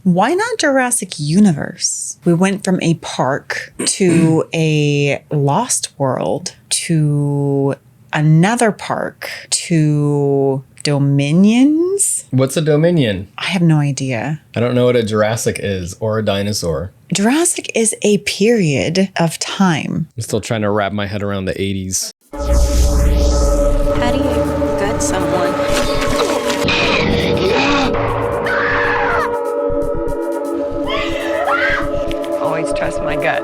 Why not Jurassic Universe? We went from a park to a lost world to another park to Dominions? What's a Dominion? I have no idea. I don't know what a Jurassic is or a dinosaur. Jurassic is a period of time. I'm still trying to wrap my head around the 80s. How do you gut someone? Always trust my gut.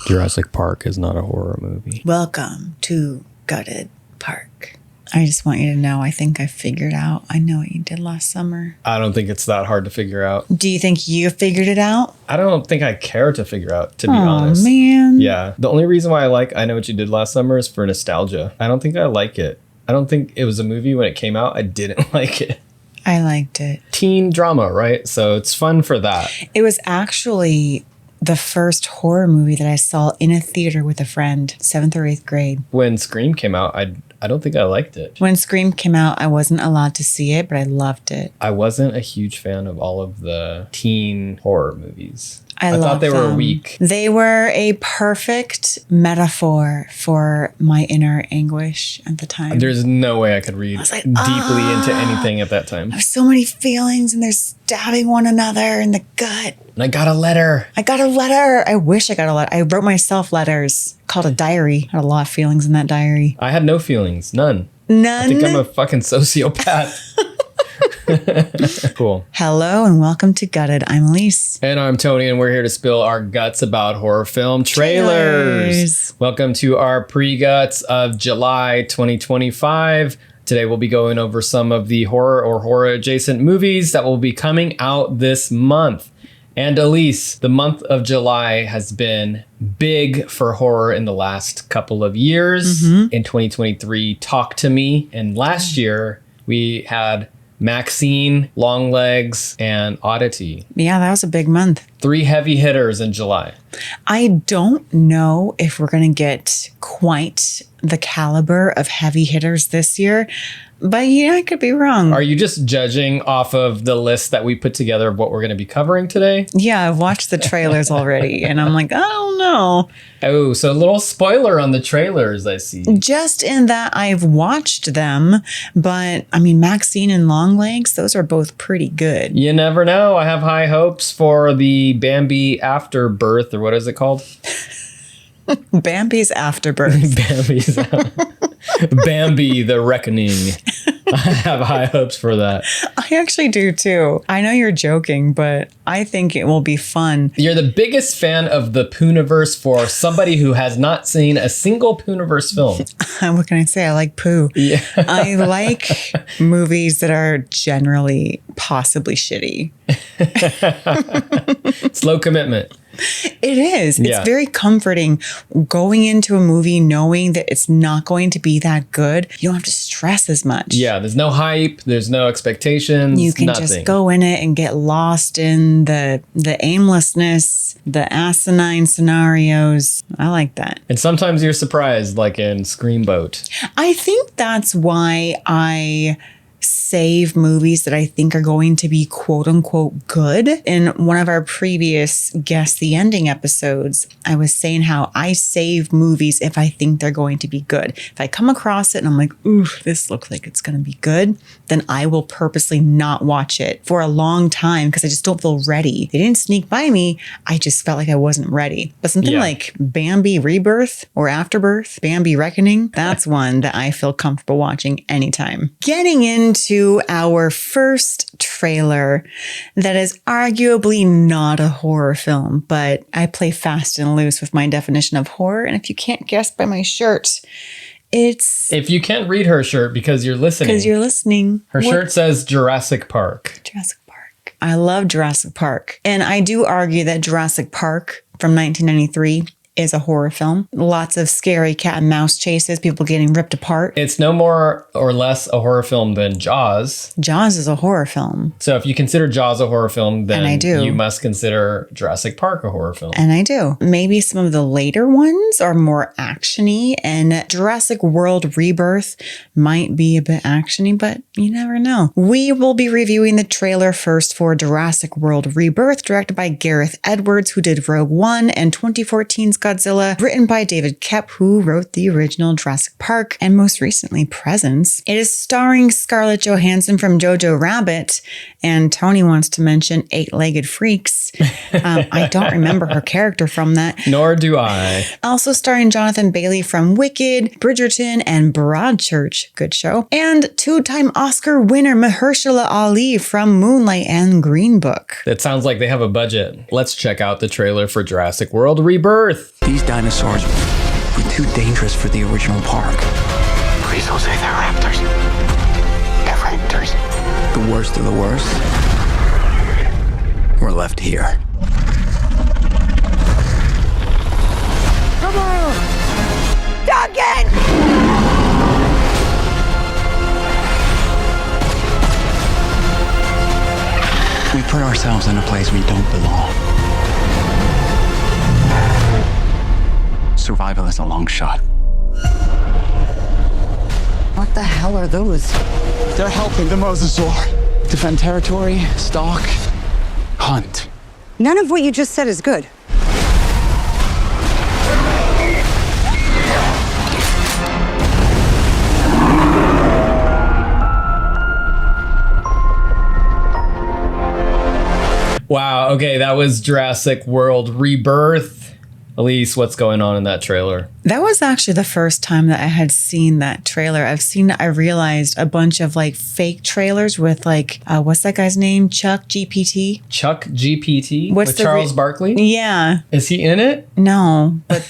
Jurassic Park is not a horror movie. Welcome to Gutted Park. I just want you to know, I think I figured out. I know what you did last summer. I don't think it's that hard to figure out. Do you think you figured it out? I don't think I care to figure out, to be honest. Oh, man. Yeah. The only reason why I Know What You Did Last Summer is for nostalgia. I don't think I like it. I don't think it was a movie when it came out. I didn't like it. I liked it. Teen drama, right? So it's fun for that. It was actually the first horror movie that I saw in a theater with a friend, 7th or 8th grade. When Scream came out, I don't think I liked it. When Scream came out, I wasn't allowed to see it, but I loved it. I wasn't a huge fan of all of the teen horror movies. I thought they were them. weak. They were a perfect metaphor for my inner anguish at the time. There's no way I could read like, deeply into anything at that time. There's so many feelings and they're stabbing one another in the gut. And I got a letter. I wish I got a letter. I wrote myself letters called a diary. I had a lot of feelings in that diary. I had no feelings. None. None? I think I'm a fucking sociopath. Cool. Hello and welcome to Gutted. I'm Aleece. And I'm Tony, and we're here to spill our guts about horror film trailers. Welcome to our pre-guts of July 2025. Today we'll be going over some of the horror or horror-adjacent movies that will be coming out this month. And Aleece, the month of July has been big for horror in the last couple of years. In 2023, Talk to Me. And last year, we had MaXXXine, Long Legs, and Oddity. Yeah, that was a big month. 3 heavy hitters in July. I don't know if we're going to get quite the caliber of heavy hitters this year, but yeah, I could be wrong. Are you just judging off of the list that we put together of what we're going to be covering today? Yeah, I've watched the trailers already, and I'm like, I don't know. Oh, so a little spoiler on the trailers, I see. Just in that I've watched them, but I mean, MaXXXine and Long Legs, those are both pretty good. You never know. I have high hopes for the Bambi Afterbirth, or what is it called? Bambi's Afterbirth. Bambi the Reckoning. I have high hopes for that. I actually do too. I know you're joking, but I think it will be fun. You're the biggest fan of the Pooniverse for somebody who has not seen a single Pooniverse film. What can I say? I like poo. Yeah. I like movies that are generally possibly shitty. It's low commitment. It is. Yeah. It's very comforting going into a movie knowing that it's not going to be that good. You don't have to stress as much. Yeah, there's no hype. There's no expectations. You can nothing. just go in it and get lost in the aimlessness, the asinine scenarios. I like that. And sometimes you're surprised, like in Screamboat. I think that's why I save movies that I think are going to be quote unquote good. In one of our previous Guess the Ending episodes, I was saying how I save movies if I think they're going to be good. If I come across it and I'm like, ooh, this looks like it's going to be good, then I will purposely not watch it for a long time because I just don't feel ready. They didn't sneak by me. I just felt like I wasn't ready. But something like Bambi Rebirth or Afterbirth, Bambi Reckoning, that's one that I feel comfortable watching anytime. Getting into our first trailer that is arguably not a horror film, but I play fast and loose with my definition of horror. And if you can't guess by my shirt, it's... If you can't read her shirt because you're listening. Her shirt says Jurassic Park. Jurassic Park. I love Jurassic Park. And I do argue that Jurassic Park from 1993 is a horror film. Lots of scary cat and mouse chases, people getting ripped apart. It's no more or less a horror film than Jaws. Jaws is a horror film. So if you consider Jaws a horror film, then And I do. you must consider Jurassic Park a horror film. And I do. Maybe some of the later ones are more actiony, and Jurassic World Rebirth might be a bit actiony, but you never know. We will be reviewing the trailer first for Jurassic World Rebirth, directed by Gareth Edwards, who did Rogue One and 2014's Godzilla, written by David Koepp, who wrote the original Jurassic Park and most recently Presence. It is starring Scarlett Johansson from Jojo Rabbit, and Tony wants to mention Eight-Legged Freaks. I don't remember her character from that. Nor do I. Also starring Jonathan Bailey from Wicked, Bridgerton, and Broadchurch. Good show. And two-time Oscar winner Mahershala Ali from Moonlight and Green Book. It sounds like they have a budget. Let's check out the trailer for Jurassic World Rebirth. These dinosaurs were too dangerous for the original park. Please don't say they're raptors. They're raptors. The worst of the worst were left here. Come on! Duncan! We put ourselves in a place we don't belong. Survival is a long shot. What the hell are those? They're helping the mosasaur defend territory, stalk, hunt. None of what you just said is good. Wow. Okay, that was Jurassic World Rebirth. Aleece, what's going on in that trailer? That was actually the first time that I had seen that trailer. I realized a bunch of like fake trailers with like, what's that guy's name? Chuck GPT? Chuck GPT What's with the Charles Barkley? Yeah. Is he in it? No, but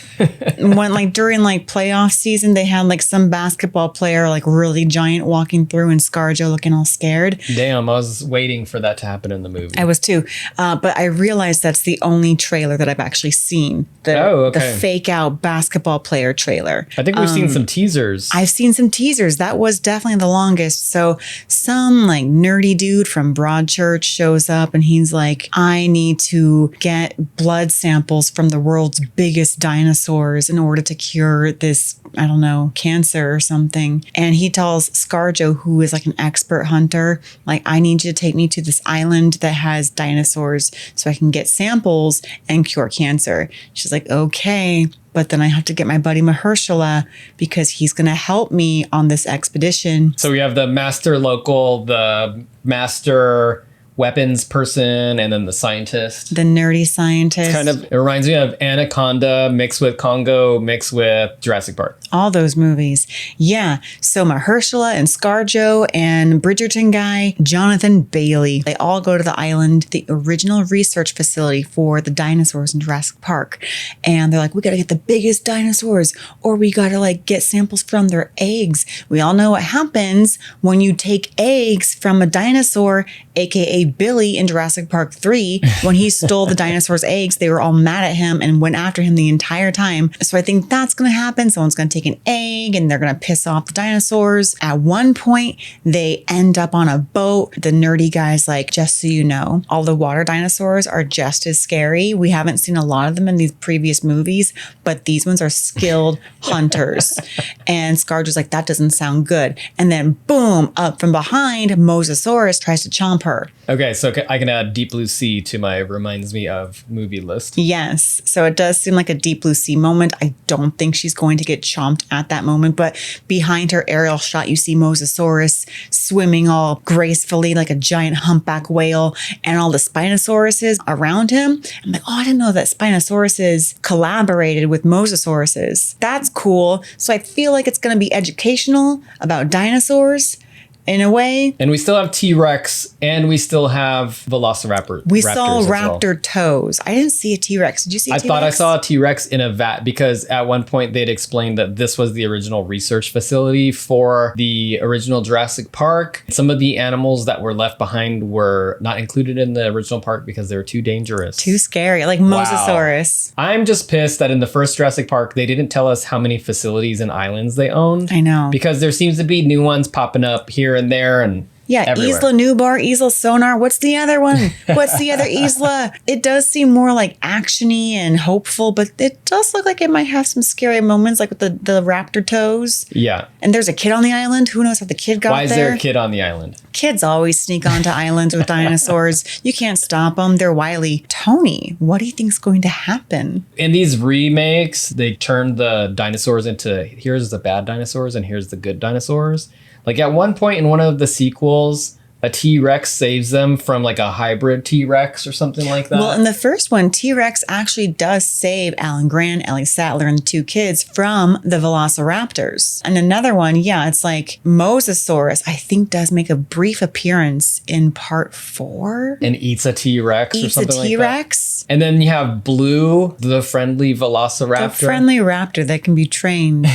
when like during like playoff season, they had like some basketball player like really giant walking through and ScarJo looking all scared. Damn, I was waiting for that to happen in the movie. I was too. But I realized that's the only trailer that I've actually seen. The fake out basketball player trailer. I think we've seen some teasers. I've seen some teasers. That was definitely the longest. So some like nerdy dude from Broadchurch shows up and he's like, I need to get blood samples from the world's biggest dinosaurs in order to cure this, I don't know, cancer or something. And he tells ScarJo, who is like an expert hunter, like, I need you to take me to this island that has dinosaurs so I can get samples and cure cancer. She's like, okay. But then I have to get my buddy Mahershala because he's going to help me on this expedition. So we have the master local, the master weapons person, and then the scientist. The nerdy scientist. It reminds me of Anaconda mixed with Congo mixed with Jurassic Park. All those movies. Yeah. So Mahershala and ScarJo and Bridgerton guy, Jonathan Bailey, they all go to the island, the original research facility for the dinosaurs in Jurassic Park. And they're like, we got to get the biggest dinosaurs, or we got to like get samples from their eggs. We all know what happens when you take eggs from a dinosaur, aka Billy in Jurassic Park 3. When he stole the dinosaurs' eggs, they were all mad at him and went after him the entire time. So I think that's going to happen. Someone's going to take an egg and they're going to piss off the dinosaurs. At one point, they end up on a boat. The nerdy guy's like, just so you know, all the water dinosaurs are just as scary. We haven't seen a lot of them in these previous movies, but these ones are skilled hunters. And ScarJo's like, that doesn't sound good. And then boom, up from behind, Mosasaurus tries to chomp her. Okay, so I can add Deep Blue Sea to my reminds me of movie list. Yes. So it does seem like a Deep Blue Sea moment. I don't think she's going to get chomped at that moment, but behind her aerial shot, you see Mosasaurus swimming all gracefully like a giant humpback whale and all the Spinosauruses around him. I'm like, oh, I didn't know that Spinosauruses collaborated with Mosasauruses. That's cool. So I feel like it's going to be educational about dinosaurs. in a way. And we still have T-Rex and we still have Velociraptor. We raptors saw as raptor well. toes. I didn't see a T-Rex. Did you see a I T-Rex? thought I saw a T-Rex in a vat because at one point they'd explained that this was the original research facility for the original Jurassic Park. Some of the animals that were left behind were not included in the original park because they were too dangerous. Too scary, like Mosasaurus. I'm just pissed that in the first Jurassic Park, they didn't tell us how many facilities and islands they owned. I know. Because there seems to be new ones popping up here and there and Yeah, everywhere. Isla Nublar, Isla Sonar. What's the other one? What's the other Isla? It does seem more like actiony and hopeful, but it does look like it might have some scary moments, like with the raptor toes. Yeah. And there's a kid on the island. Who knows how the kid got there? Why is there a kid on the island? Kids always sneak onto islands with dinosaurs. You can't stop them. They're wily. Tony, what do you think's going to happen? In these remakes, they turned the dinosaurs into here's the bad dinosaurs and here's the good dinosaurs. Like at one point in one of the sequels, a T-Rex saves them from like a hybrid T-Rex or something like that. Well, in the first one, T-Rex actually does save Alan Grant, Ellie Sattler, and the two kids from the Velociraptors. And another one, yeah, it's like Mosasaurus, I think does make a brief appearance in part 4. And eats a T-Rex or Eats a something like that. T-Rex. And then you have Blue, the friendly Velociraptor. The friendly raptor that can be trained.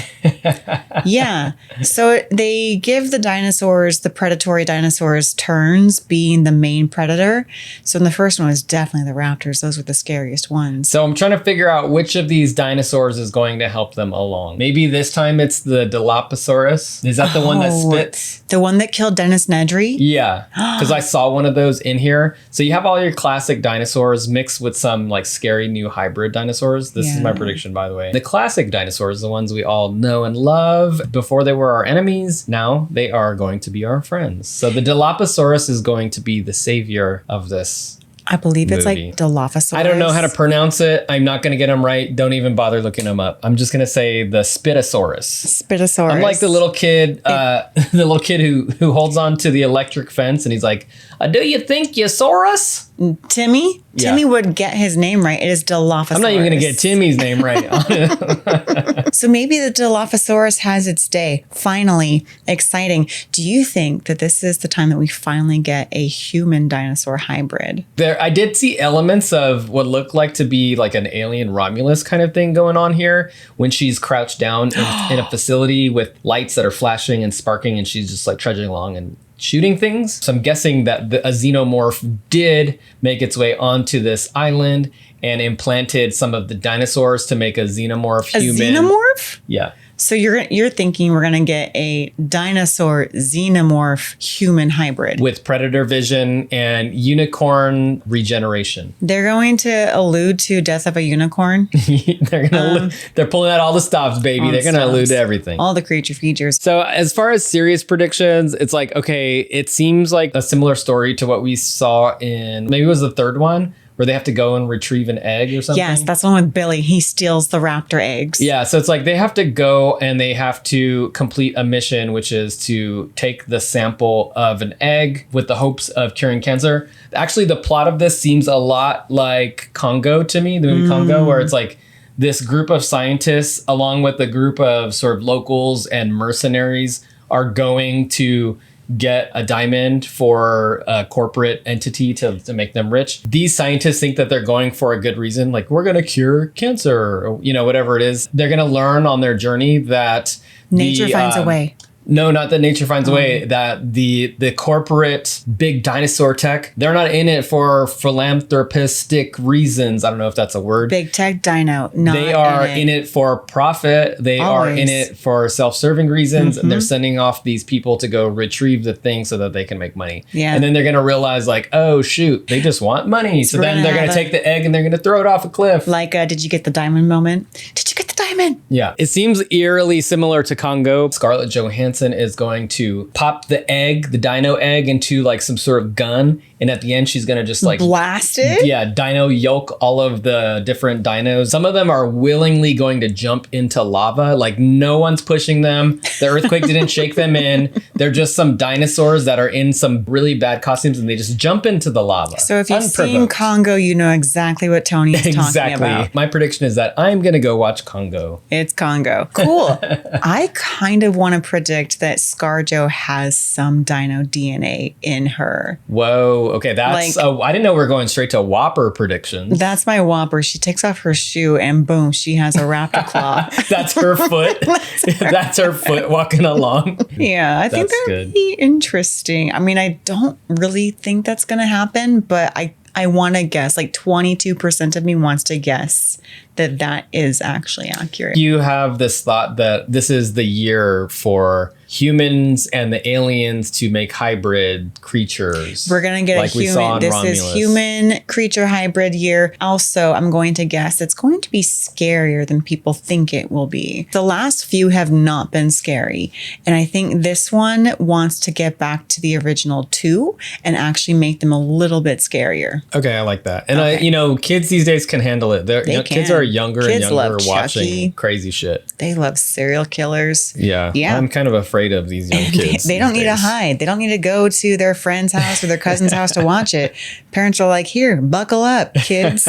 Yeah. So they give the dinosaurs, the predatory dinosaurs, turns being the main predator. So in the first one was definitely the raptors. Those were the scariest ones. So I'm trying to figure out which of these dinosaurs is going to help them along. Maybe this time it's the Dilophosaurus. Is that the one that spits? The one that killed Dennis Nedry? Yeah, because I saw one of those in here. So you have all your classic dinosaurs mixed with some like scary new hybrid dinosaurs. This is my prediction, by the way. The classic dinosaurs, the ones we all know and love, before they were our enemies, now they are going to be our friends. So the Dilophosaurus is going to be the savior of this. I believe it's movie. like Dilophosaurus. I don't know how to pronounce it. I'm not going to get them right. Don't even bother looking them up. I'm just going to say the Spitosaurus. Spitosaurus. I'm like the little kid, who holds on to the electric fence and he's like, do you think you saw us? Timmy? Yeah. Timmy would get his name right. It is Dilophosaurus. I'm not even going to get Timmy's name right. So maybe the Dilophosaurus has its day. Finally. Exciting. Do you think that this is the time that we finally get a human dinosaur hybrid? I did see elements of what looked like to be like an alien Romulus kind of thing going on here when she's crouched down in a facility with lights that are flashing and sparking and she's just like trudging along and shooting things. So I'm guessing that a xenomorph did make its way onto this island and implanted some of the dinosaurs to make a xenomorph human. A xenomorph? Yeah. So you're thinking we're going to get a dinosaur xenomorph human hybrid. With predator vision and unicorn regeneration. They're going to allude to Death of a Unicorn. They're pulling out all the stops, baby. They're going to allude to everything. All the creature features. So as far as serious predictions, it's like, okay, it seems like a similar story to what we saw in, maybe it was the third one, where they have to go and retrieve an egg or something. Yes, that's the one with Billy. He steals the raptor eggs. Yeah, so it's like they have to go and they have to complete a mission, which is to take the sample of an egg with the hopes of curing cancer. Actually, the plot of this seems a lot like Congo to me, the movie Congo, where it's like this group of scientists along with a group of sort of locals and mercenaries are going to get a diamond for a corporate entity to make them rich. These scientists think that they're going for a good reason, like we're going to cure cancer, or, whatever it is. They're going to learn on their journey that nature finds a way. No, not that nature finds a way, that the corporate big dinosaur tech, they're not in it for philanthropistic reasons. I don't know if that's a word. Big tech dino. They are in it for profit. They are in it for self-serving reasons. And they're sending off these people to go retrieve the thing so that they can make money. Yeah. And then they're going to realize like, oh, shoot, they just want money. So then they're going to take the egg and they're going to throw it off a cliff. Like, did you get the diamond moment? Did you get the diamond? Yeah. It seems eerily similar to Congo. Scarlett Johansson is going to pop the egg, the dino egg, into like some sort of gun. And at the end, she's going to just like blast it? Yeah, dino yoke all of the different dinos. Some of them are willingly going to jump into lava. Like no one's pushing them. The earthquake didn't shake them in. They're just some dinosaurs that are in some really bad costumes and they just jump into the lava. So if you've seen Congo, you know exactly what Tony is talking about. My prediction is that I'm going to go watch Congo Congo. It's Congo. Cool. I kind of want to predict that ScarJo has some dino DNA in her. Whoa. Okay, that's... I didn't know we were going straight to Whopper predictions. That's my Whopper. She takes off her shoe and boom, she has a raptor claw. That's her foot. That's her foot walking along. Yeah, I think that would be interesting. I mean, I don't really think that's going to happen, but I want to guess, like 22% of me wants to guess that is actually accurate. You have this thought that this is the year for humans and the aliens to make hybrid creatures. We're going to get like a human. This is human creature hybrid year. Also, I'm going to guess it's going to be scarier than people think it will be. The last few have not been scary. And I think this one wants to get back to the original two and actually make them a little bit scarier. Okay, I like that. And kids these days can handle it. Kids are younger and younger watching crazy shit. They love serial killers. Yeah. I'm kind of afraid of these young kids. They don't need to hide. They don't need to go to their friend's house or their cousin's house to watch it. Parents are like, here, buckle up, kids.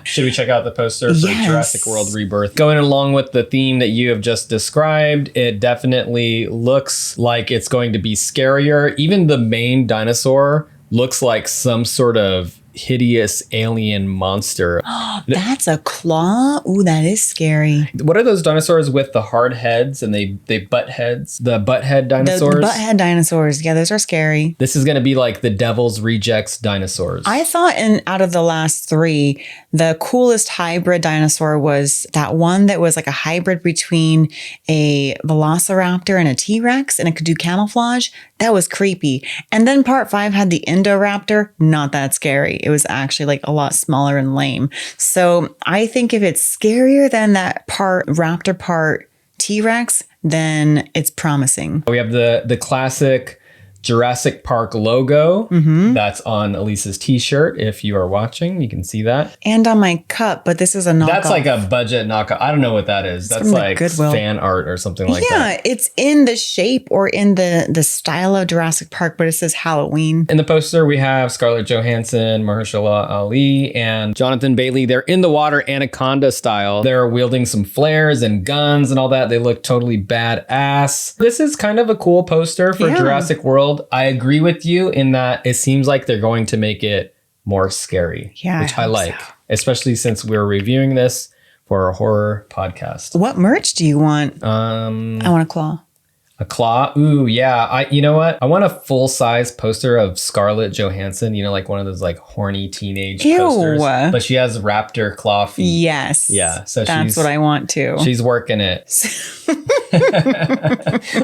Should we check out the poster for Jurassic World Rebirth? Going along with the theme that you have just described, it definitely looks like it's going to be scarier. Even the main dinosaur looks like some sort of hideous alien monster. That's a claw? Ooh, that is scary. What are those dinosaurs with the hard heads and they butt heads? The butt head dinosaurs? The butt head dinosaurs. Yeah, those are scary. This is going to be like the Devil's Rejects dinosaurs. I thought out of the last three, the coolest hybrid dinosaur was that one that was like a hybrid between a velociraptor and a T-Rex, and it could do camouflage. That was creepy. And then part 5 had the Indoraptor. Not that scary. It was actually like a lot smaller and lame. So I think if it's scarier than that part raptor, part T-Rex, then it's promising. We have the classic Jurassic Park logo. That's on Aleece's t-shirt. If you are watching, you can see that. And on my cup, but this is a knockoff. That's like a budget knockoff. I don't know what that is. That's like Goodwill. Fan art or something like that. Yeah, it's in the shape or in the style of Jurassic Park, but it says Halloween. In the poster, we have Scarlett Johansson, Mahershala Ali, and Jonathan Bailey. They're in the water anaconda style. They're wielding some flares and guns and all that. They look totally badass. This is kind of a cool poster for Jurassic World. I agree with you in that it seems like they're going to make it more scary, which I like, especially since we're reviewing this for a horror podcast. What merch do you want? I want a claw. A claw? Ooh, yeah. You know what? I want a full-size poster of Scarlett Johansson, like one of those like horny teenage posters. But she has raptor claw feet. Yes. Yeah. So that's what I want too. She's working it.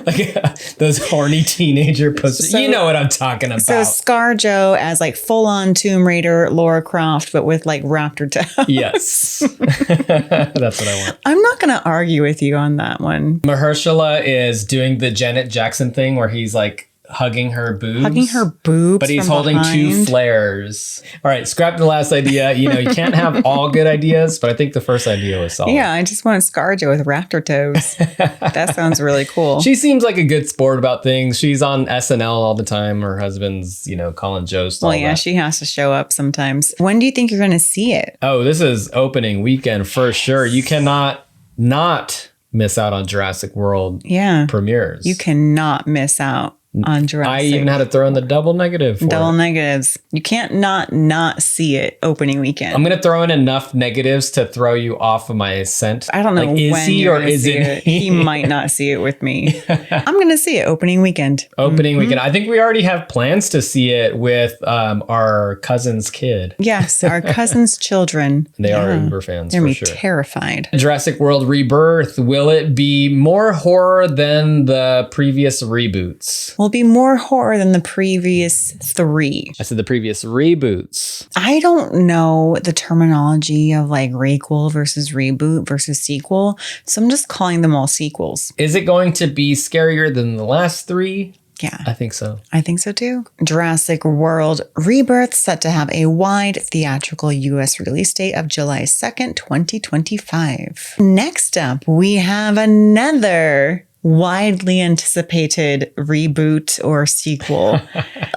Like those horny teenager posters. You know what I'm talking about. So ScarJo as like full-on Tomb Raider Lara Croft, but with like raptor toes. Yes. That's what I want. I'm not going to argue with you on that one. Mahershala is doing the Janet Jackson thing where he's like hugging her boobs. But he's holding two flares. All right, scrap the last idea. You can't have all good ideas, but I think the first idea was solid. Yeah, I just want ScarJo with raptor toes. That sounds really cool. She seems like a good sport about things. She's on SNL all the time. Her husband's, calling Jost. Well, yeah, she has to show up sometimes. When do you think you're going to see it? Oh, this is opening weekend for sure. You cannot not miss out on Jurassic World premieres. You cannot miss out on Jurassic. I even had to throw in the double negative for double it. Negatives. You can't not see it opening weekend. I'm going to throw in enough negatives to throw you off of my scent. I don't know is when he you're or isn't it. He might not see it with me. I'm going to see it opening weekend. Opening weekend. I think we already have plans to see it with our cousin's kid. Yes, our cousin's children. They are Uber fans. They're for sure. terrified. Jurassic World Rebirth. Will it be more horror than the previous reboots? Will be more horror than the previous 3. I said the previous reboots. I don't know the terminology of like requel versus reboot versus sequel, so I'm just calling them all sequels. Is it going to be scarier than the last 3? Yeah. I think so. I think so too. Jurassic World Rebirth set to have a wide theatrical US release date of July 2nd, 2025. Next up, we have another widely anticipated reboot or sequel.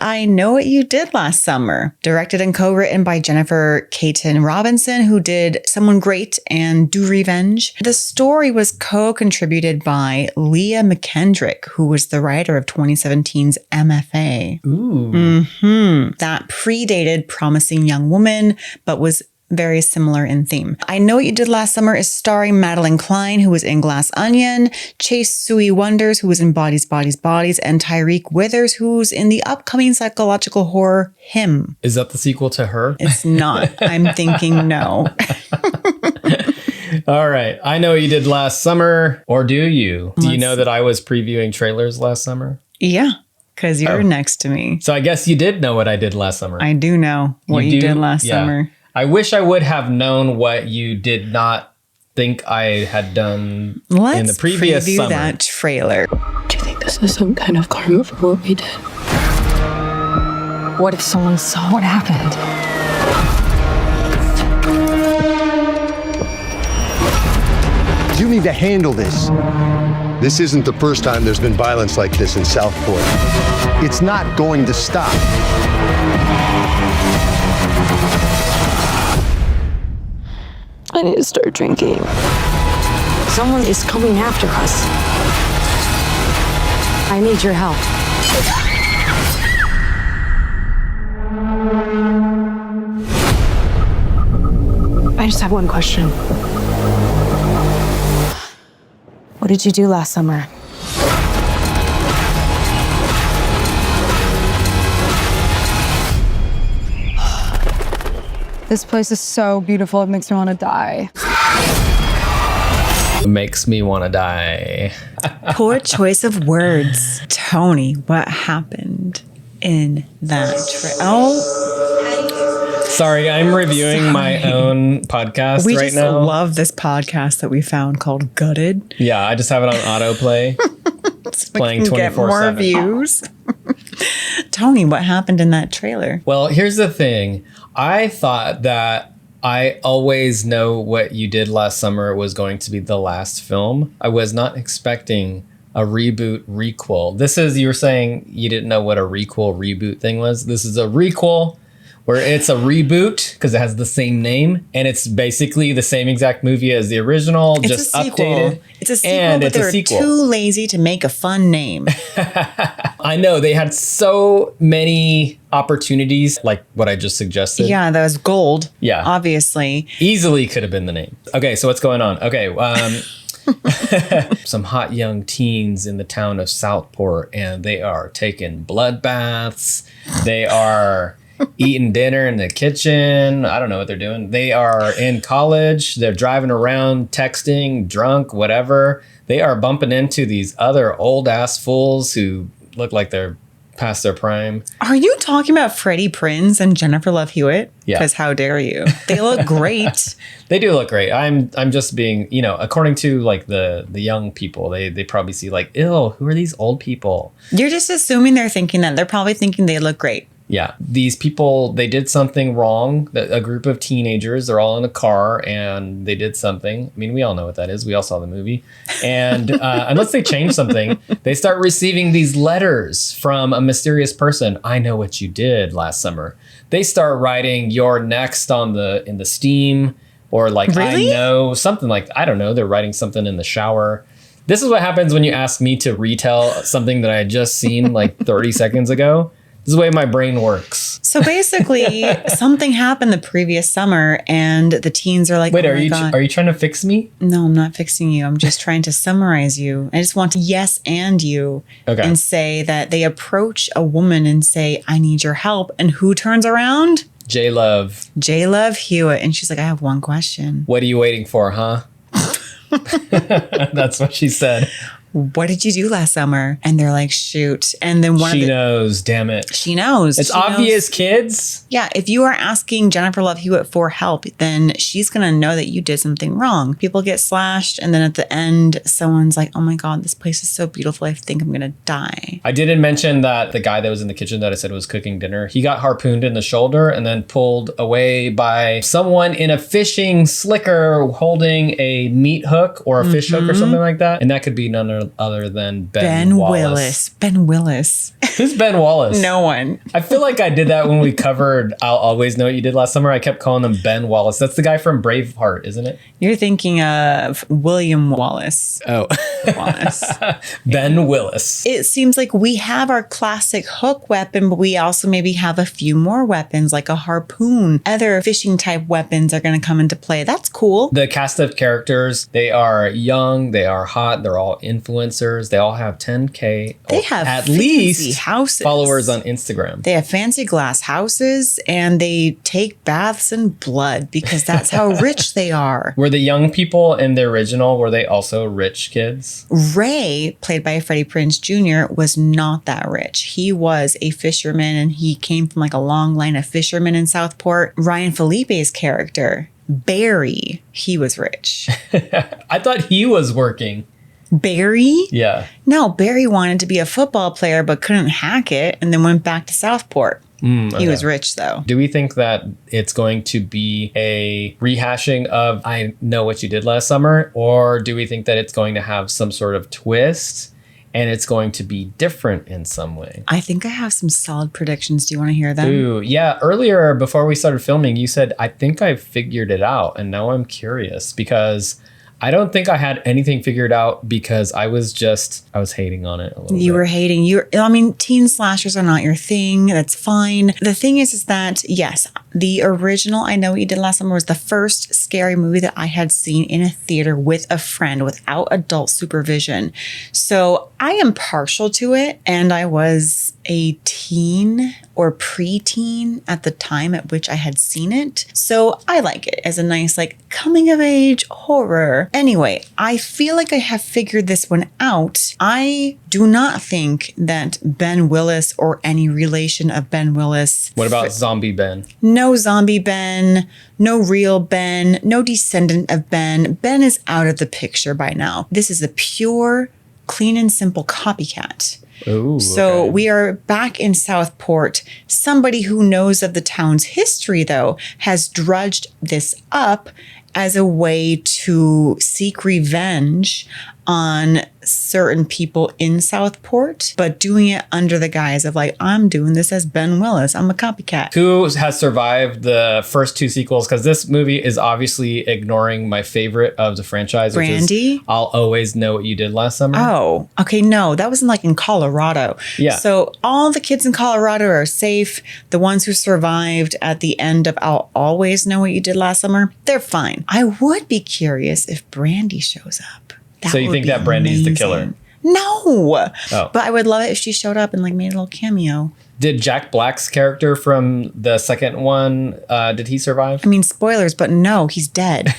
I Know What You Did Last Summer, directed and co-written by Jennifer Caton Robinson, who did Someone Great and Do Revenge. The story was co-contributed by Leah McKendrick, who was the writer of 2017's MFA. Ooh. That predated Promising Young Woman, but was very similar in theme. I Know What You Did Last Summer is starring Madeline Klein, who was in Glass Onion, Chase Sui Wonders, who was in Bodies, Bodies, Bodies, and Tyreek Withers, who's in the upcoming psychological horror Him. Is that the sequel to Her? It's not. I'm thinking no. All right. I Know What You Did Last Summer, or do you? Do you know that I was previewing trailers last summer? Yeah, because you're next to me. So I guess you did know what I did last summer. I do know what you did last summer. I wish I would have known what you did not think I had done in the previous preview summer. That trailer. Do you think this is some kind of karma for what we did? What if someone saw what happened? You need to handle this. This isn't the first time there's been violence like this in Southport. It's not going to stop. I need to start drinking. Someone is coming after us. I need your help. I just have one question. What did you do last summer? This place is so beautiful, it makes me want to die. Makes me want to die. Poor choice of words. Tony, what happened in that trailer? Oh. Sorry, I'm reviewing my own podcast We right just now. love this podcast that we found called Gutted. Yeah, I just have it on autoplay. It's playing 24/7. Get more views. Tony, what happened in that trailer? Well, here's the thing. I thought that I Always Know What You Did Last Summer was going to be the last film. I was not expecting a reboot requel. This is, you were saying you didn't know what a requel reboot thing was. This is a requel where it's a reboot because it has the same name and it's basically the same exact movie as the original, It's just a sequel. updated. It's a sequel, and but it's a they were sequel. too lazy to make a fun name. I know they had so many opportunities, like what I just suggested. Yeah, that was gold. Yeah. Obviously. Easily could have been the name. Okay, so what's going on? Okay, some hot young teens in the town of Southport, and they are taking blood baths. They are eating dinner in the kitchen. I don't know what they're doing. They are in college. They're driving around, texting, drunk, whatever. They are bumping into these other old ass fools who look like they're past their prime. Are you talking about Freddie Prinze and Jennifer Love Hewitt? Yeah. Because how dare you? They look great. They do look great. I'm just being, according to like the young people, they probably see like, ew, who are these old people? You're just assuming they're thinking that. They're probably thinking they look great. Yeah, these people, they did something wrong. A group of teenagers, they're all in a car and they did something. I mean, we all know what that is. We all saw the movie. And unless they change something, they start receiving these letters from a mysterious person. I know what you did last summer. They start writing "You're next" in the steam, or like, Really? I know, something like, I don't know. They're writing something in the shower. This is what happens when you ask me to retell something that I had just seen like 30 seconds ago. This is the way my brain works. So basically, something happened the previous summer, and the teens are like, Wait, oh are my you God. are you trying to fix me? No, I'm not fixing you. I'm just trying to summarize you. I just want to yes and you and say that they approach a woman and say, I need your help. And who turns around? J-Love. J-Love Hewitt. And she's like, I have one question. What are you waiting for, huh? That's what she said. What did you do last summer? And they're like, shoot. And then She knows, damn it. She knows. It's She obvious, knows. kids. Yeah, if you are asking Jennifer Love Hewitt for help, then she's going to know that you did something wrong. People get slashed, and then at the end, someone's like, oh my God, this place is so beautiful. I think I'm going to die. I didn't mention that the guy that was in the kitchen that I said was cooking dinner, he got harpooned in the shoulder and then pulled away by someone in a fishing slicker holding a meat hook or a fish hook or something like that. And that could be none other other than Ben Willis. Ben Willis. Who's Ben Wallace? No one. I feel like I did that when we covered I'll Always Know What You Did Last Summer. I kept calling him Ben Wallace. That's the guy from Braveheart, isn't it? You're thinking of William Wallace. Oh. Wallace. Ben Willis. It seems like we have our classic hook weapon, but we also maybe have a few more weapons like a harpoon. Other fishing type weapons are going to come into play. That's cool. The cast of characters, they are young, they are hot, they're all influencers. They all have 10K. They have at fancy least houses. Followers on Instagram. They have fancy glass houses and they take baths in blood because that's how rich they are. Were the young people in the original, were they also rich kids? Ray, played by Freddie Prinze Jr., was not that rich. He was a fisherman and he came from like a long line of fishermen in Southport. Ryan Felipe's character, Barry, he was rich. I thought he was working. Barry? Yeah. No, Barry wanted to be a football player but couldn't hack it and then went back to Southport. He was rich though. Do we think that it's going to be a rehashing of I Know What You Did Last Summer? Or do we think that it's going to have some sort of twist and it's going to be different in some way? I think I have some solid predictions. Do you want to hear them? Ooh, yeah. Earlier, before we started filming, you said, I think I figured it out. And now I'm curious because I don't think I had anything figured out because I was hating on it a little bit. You were hating. I mean, teen slashers are not your thing. That's fine. The thing is that, yes, the original I Know What You Did Last Summer was the first scary movie that I had seen in a theater with a friend without adult supervision. So I am partial to it. And I was a teen or preteen at the time at which I had seen it. So I like it as a nice, like, coming of age horror. Anyway, I feel like I have figured this one out. I do not think that Ben Willis or any relation of Ben Willis. What about Zombie Ben? No zombie Ben, no real Ben, no descendant of Ben. Ben is out of the picture by now. This is a pure, clean and simple copycat. Ooh, so okay. we are back in Southport. Somebody who knows of the town's history, though, has drudged this up as a way to seek revenge on certain people in Southport, but doing it under the guise of like, I'm doing this as Ben Willis. I'm a copycat. Who has survived the first two sequels? Because this movie is obviously ignoring my favorite of the franchise, Brandy? which is I'll Always Know What You Did Last Summer. Oh, okay. No, that wasn't like in Colorado. Yeah. So all the kids in Colorado are safe. The ones who survived at the end of I'll Always Know What You Did Last Summer, they're fine. I would be curious if Brandy shows up. So you think that Brandy's the killer? No. Oh. But I would love it if she showed up and like made a little cameo. Did Jack Black's character from the second one, did he survive? I mean, spoilers, but no, he's dead.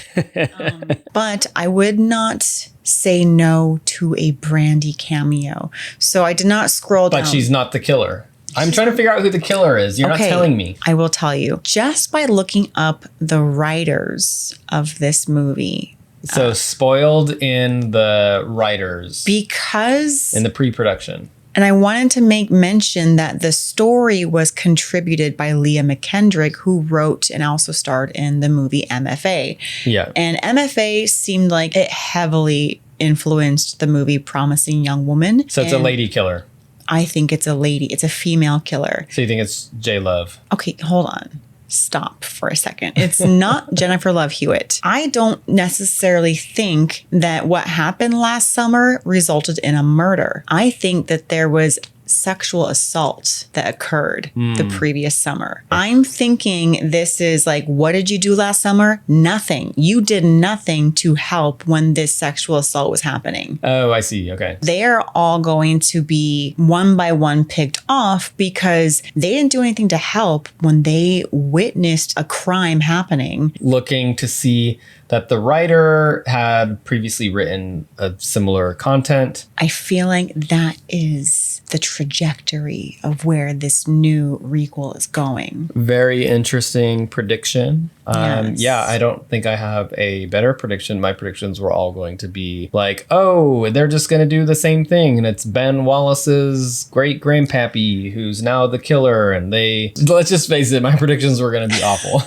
But I would not say no to a Brandy cameo. So I did not scroll down. But she's not the killer. I'm trying to figure out who the killer is. You're not telling me. I will tell you. Just by looking up the writers of this movie. So spoiled in the writers. Because. In the pre-production. And I wanted to make mention that the story was contributed by Leah McKendrick, who wrote and also starred in the movie MFA. Yeah. And MFA seemed like it heavily influenced the movie Promising Young Woman. So it's a lady killer. I think it's a lady. It's a female killer. So you think it's J Love? Okay, hold on. Stop for a second. It's not Jennifer Love Hewitt. I don't necessarily think that what happened last summer resulted in a murder. I think that there was sexual assault that occurred the previous summer. I'm thinking this is like, what did you do last summer? Nothing. You did nothing to help when this sexual assault was happening. Oh, I see. Okay. They're all going to be one by one picked off because they didn't do anything to help when they witnessed a crime happening. Looking to see that the writer had previously written a similar content. I feel like that is the trajectory of where this new requel is going. Very interesting prediction. Yes. Yeah, I don't think I have a better prediction. My predictions were all going to be like, oh, they're just going to do the same thing. And it's Ben Wallace's great grandpappy who's now the killer. And let's just face it, my predictions were going to be awful.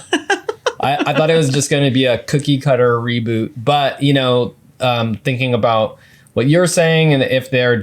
I thought it was just going to be a cookie cutter reboot. But, thinking about what you're saying, and if they're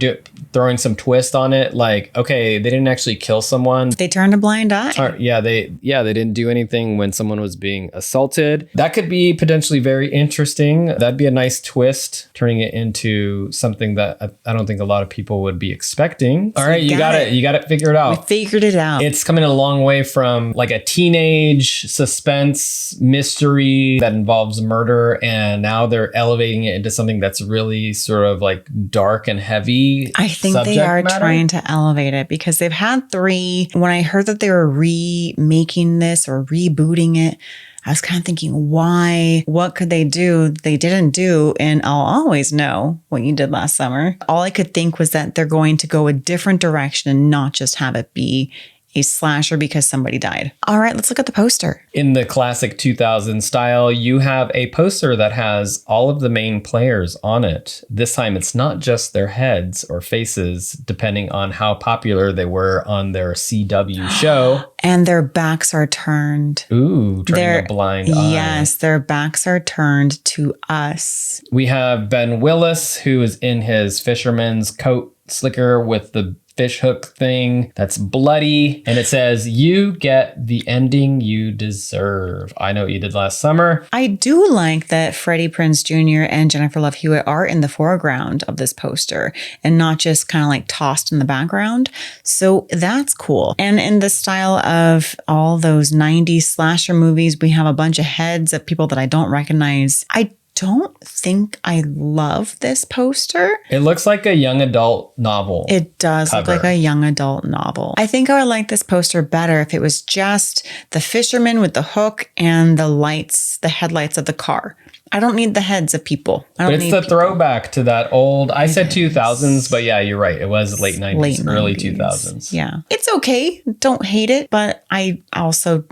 throwing some twist on it, like, okay, they didn't actually kill someone. They turned a blind eye. They didn't do anything when someone was being assaulted. That could be potentially very interesting. That'd be a nice twist, turning it into something that I don't think a lot of people would be expecting. All right, you got it. You got it figured out. We figured it out. It's coming a long way from like a teenage suspense mystery that involves murder, and now they're elevating it into something that's really sort of like dark and heavy. I think they are trying to elevate it because they've had 3. When I heard that they were remaking this or rebooting it, I was kind of thinking, why? What could they do they didn't do? And I'll always know what you did last summer. All I could think was that they're going to go a different direction and not just have it be a slasher because somebody died. All right, let's look at the poster. In the classic 2000 style, you have a poster that has all of the main players on it. This time, it's not just their heads or faces, depending on how popular they were on their CW show. And their backs are turned. Ooh, turning a blind eye. Yes, their backs are turned to us. We have Ben Willis, who is in his fisherman's coat slicker with the fish hook thing that's bloody, and it says, "You get the ending you deserve." I know what you did last summer. I do like that Freddie Prinze Jr. and Jennifer Love Hewitt are in the foreground of this poster and not just kind of like tossed in the background. So that's cool. And in the style of all those 90s slasher movies, we have a bunch of heads of people that I don't recognize. I don't think I love this poster. It looks like a young adult novel. It does look like a young adult novel. I think I would like this poster better if it was just the fisherman with the hook and the lights, the headlights of the car. I don't need the heads of people. But it's the throwback to that old, I said 2000s, but yeah, you're right. It was late 90s, early 2000s. Yeah. It's okay. Don't hate it, but I also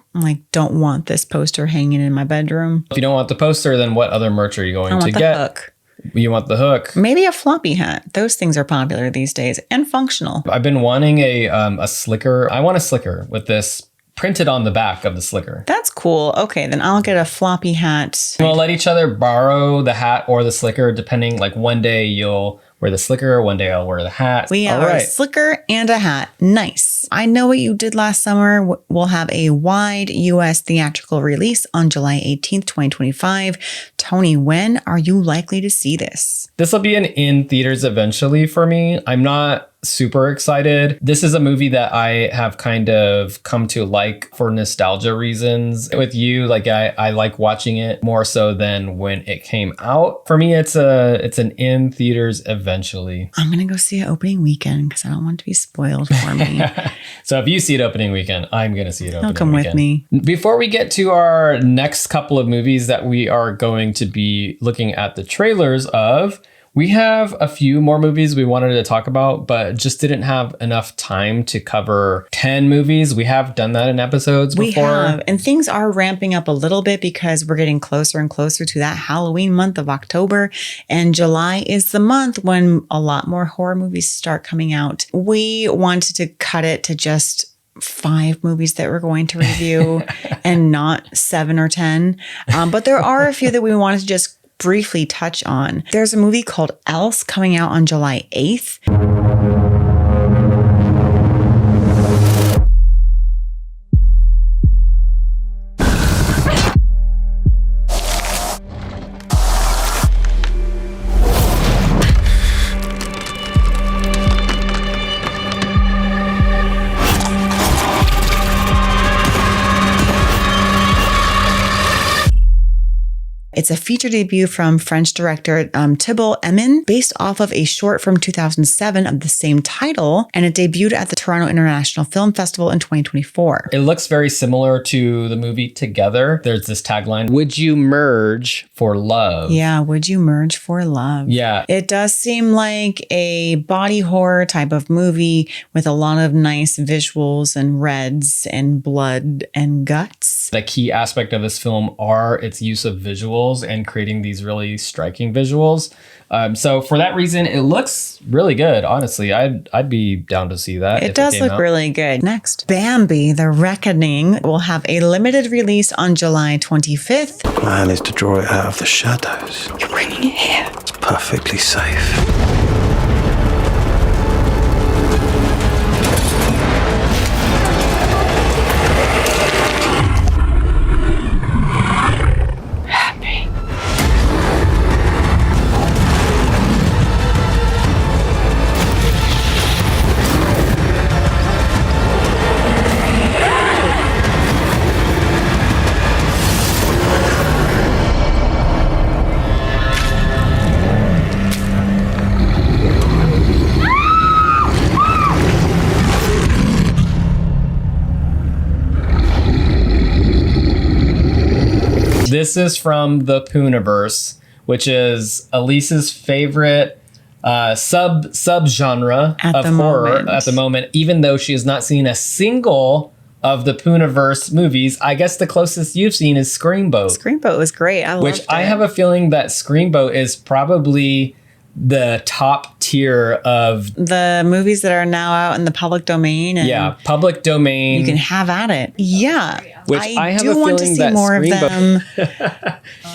don't want this poster hanging in my bedroom. If you don't want the poster, then what other merch are you going to get? Hook. You want the hook. Maybe a floppy hat. Those things are popular these days and functional. I've been wanting a slicker. I want a slicker with this printed on the back of the slicker. That's cool. Okay, then I'll get a floppy hat. We'll let each other borrow the hat or the slicker, depending, like one day you'll wear the slicker, one day I'll wear the hat. We have a slicker and a hat. Nice. I know what you did last summer. We'll have a wide US theatrical release on July 18th, 2025. Tony, when are you likely to see this? This will be in theaters eventually for me. I'm not super excited. This is a movie that I have kind of come to like for nostalgia reasons. With you, like I like watching it more so than when it came out. For me, it's an in theaters eventually. I'm gonna go see it opening weekend because I don't want it to be spoiled for me. So if you see it opening weekend, I'm gonna see it opening weekend. Come with me. Before we get to our next couple of movies that we are going to be looking at the trailers of, we have a few more movies we wanted to talk about, but just didn't have enough time to cover 10 movies. We have done that in episodes before. We have, and things are ramping up a little bit because we're getting closer and closer to that Halloween month of October. And July is the month when a lot more horror movies start coming out. We wanted to cut it to just 5 movies that we're going to review and not 7 or 10. But there are a few that we wanted to just briefly touch on. There's a movie called Else coming out on July 8th. It's a feature debut from French director Thibault Emin, based off of a short from 2007 of the same title, and it debuted at the Toronto International Film Festival in 2024. It looks very similar to the movie Together. There's this tagline, "Would you merge for love?" Yeah, would you merge for love? Yeah. It does seem like a body horror type of movie with a lot of nice visuals and reds and blood and guts. The key aspect of this film are its use of visuals. visuals and creating these really striking visuals. So for that reason, it looks really good. Honestly, I'd be down to see that. It does look really good. Next, Bambi: The Reckoning will have a limited release on July 25th. The plan is to draw it out of the shadows. You're bringing it here. It's perfectly safe. This is from the Pooniverse, which is Aleece's favorite subgenre of horror at the moment, even though she has not seen a single of the Pooniverse movies. I guess the closest you've seen is Screamboat. Screamboat was great. I loved it. I have a feeling that Screamboat is probably the top tier of the movies that are now out in the public domain. And public domain. You can have at it. Yeah. Which I have do a want to feeling see that more of them.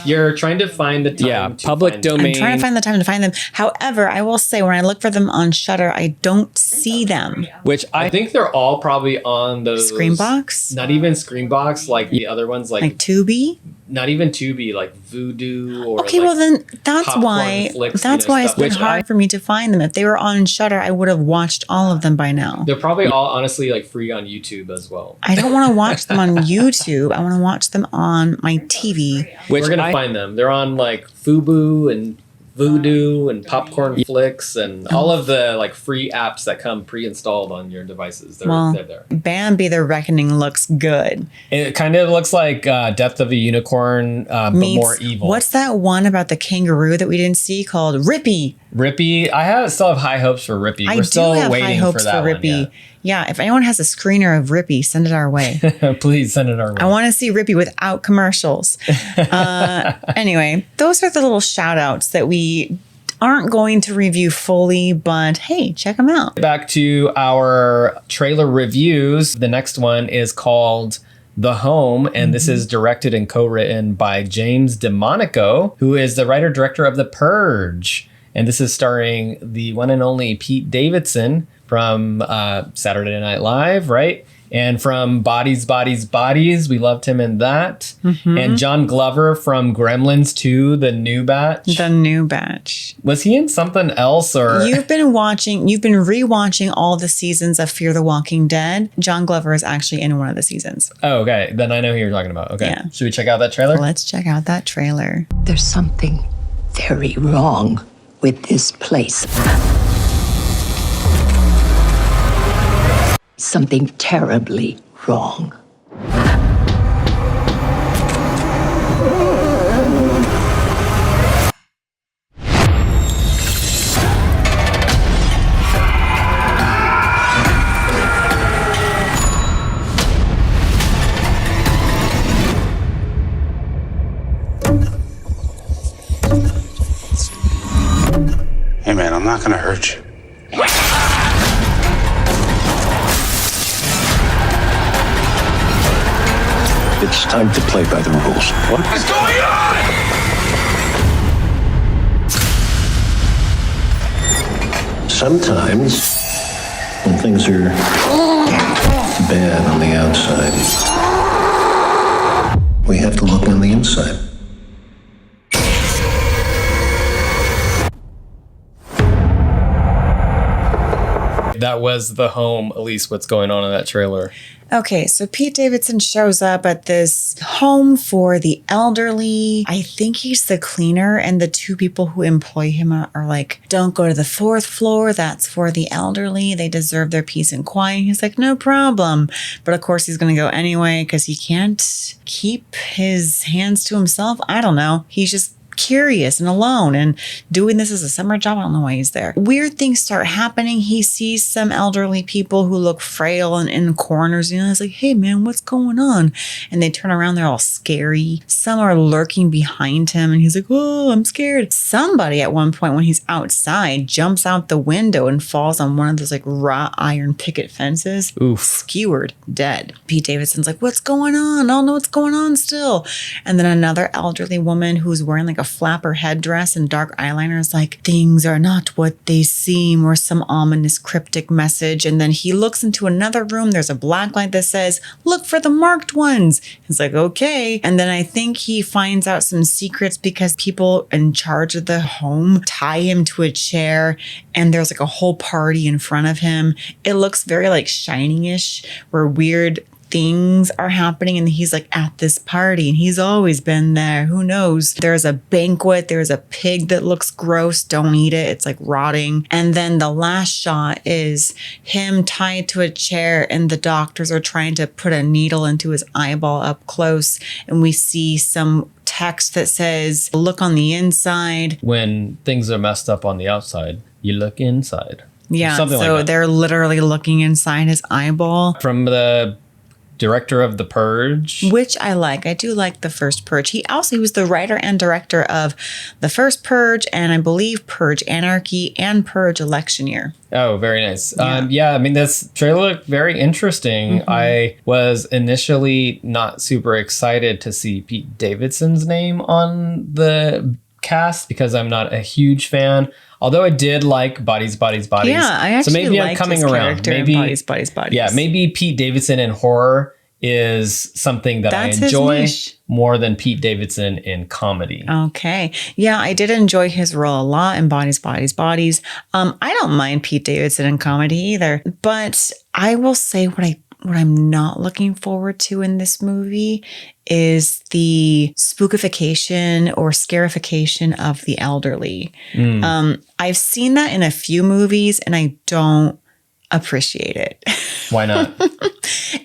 You're trying to find the time to public domain. I'm trying to find the time to find them. However, I will say when I look for them on Shudder, I don't see them. Which I think they're all probably on those Screambox? Not even Screambox, like the other ones, like Tubi? Not even Tubi, like Vudu or okay, well then that's why it's been hard for me to find them. If they were on Shudder, I would have watched all of them by now. They're probably all honestly like free on YouTube as well. I don't want to watch them on YouTube. I want to watch them on my TV. Which we're gonna find them. They're on like Fubu and Vudu and Popcorn Flicks and all of the like free apps that come pre-installed on your devices. They're there. Bambi: The Reckoning looks good. It kind of looks like Death of a Unicorn, but more evil. What's that one about the kangaroo that we didn't see called Rippy? Rippy. Still have high hopes for Rippy. We're still waiting high hopes for that Rippy. One, yeah, if anyone has a screener of Rippy, send it our way. Please send it our way. I want to see Rippy without commercials. Anyway, those are the little shout outs that we aren't going to review fully, but hey, check them out. Back to our trailer reviews. The next one is called The Home, and this is directed and co-written by James DeMonico, who is the writer-director of The Purge. And this is starring the one and only Pete Davidson from Saturday Night Live, right? And from Bodies, Bodies, Bodies. We loved him in that. And John Glover from Gremlins 2, The New Batch. The New Batch. Was he in something else? Or you've been rewatching all the seasons of Fear the Walking Dead. John Glover is actually in one of the seasons. Oh, okay. Then I know who you're talking about. Okay. Yeah. Should we check out that trailer? Let's check out that trailer. There's something very wrong with this place. Something terribly wrong. Hey man, I'm not gonna hurt you. It's time to play by the rules. What is going on? Sometimes, when things are bad on the outside, we have to look on the inside. That was The Home. Aleece, what's going on in that trailer? Okay, so Pete Davidson shows up at this home for the elderly. I think he's the cleaner, and the two people who employ him are like, don't go to the 4th floor. That's for the elderly. They deserve their peace and quiet. He's like, no problem. But of course, he's going to go anyway because he can't keep his hands to himself. I don't know. He's just curious and alone and doing this as a summer job. I don't know why he's there. Weird things start happening. He sees some elderly people who look frail and in corners. You know, he's like, hey man, what's going on? And they turn around, they're all scary. Some are lurking behind him and he's like, oh, I'm scared. Somebody at one point when he's outside jumps out the window and falls on one of those like wrought iron picket fences. Oof. Skewered, dead. Pete Davidson's like, what's going on? I don't know what's going on still. And then another elderly woman who's wearing like a flapper headdress and dark eyeliner is like, things are not what they seem, or some ominous cryptic message. And then he looks into another room. There's a black light that says, look for the marked ones. He's like, okay. And then I think he finds out some secrets because people in charge of the home tie him to a chair and there's like a whole party in front of him. It looks very like Shining-ish, where weird things are happening and he's like at this party and he's always been there. Who knows? There's a banquet. There's a pig that looks gross. Don't eat it. It's like rotting. And then the last shot is him tied to a chair and the doctors are trying to put a needle into his eyeball up close. And we see some text that says, look on the inside. When things are messed up on the outside, you look inside. Yeah. Something so like that. they're literally looking inside his eyeball. From the director of The Purge. Which I like. I do like the first Purge. He was the writer and director of the first Purge and I believe Purge Anarchy and Purge Election Year. Oh, very nice. Yeah. I mean, this trailer looked very interesting. I was initially not super excited to see Pete Davidson's name on the cast because I'm not a huge fan. Although I did like Bodies. Yeah, I actually so maybe I'm liked coming his around. character Maybe in Bodies. Yeah, maybe Pete Davidson in horror is something that That's I enjoy his niche. more than Pete Davidson in comedy. Okay. Yeah, I did enjoy his role a lot in Bodies. I don't mind Pete Davidson in comedy either, but I will say what I'm not looking forward to in this movie is the spookification or scarification of the elderly. I've seen that in a few movies and I don't appreciate it. Why not?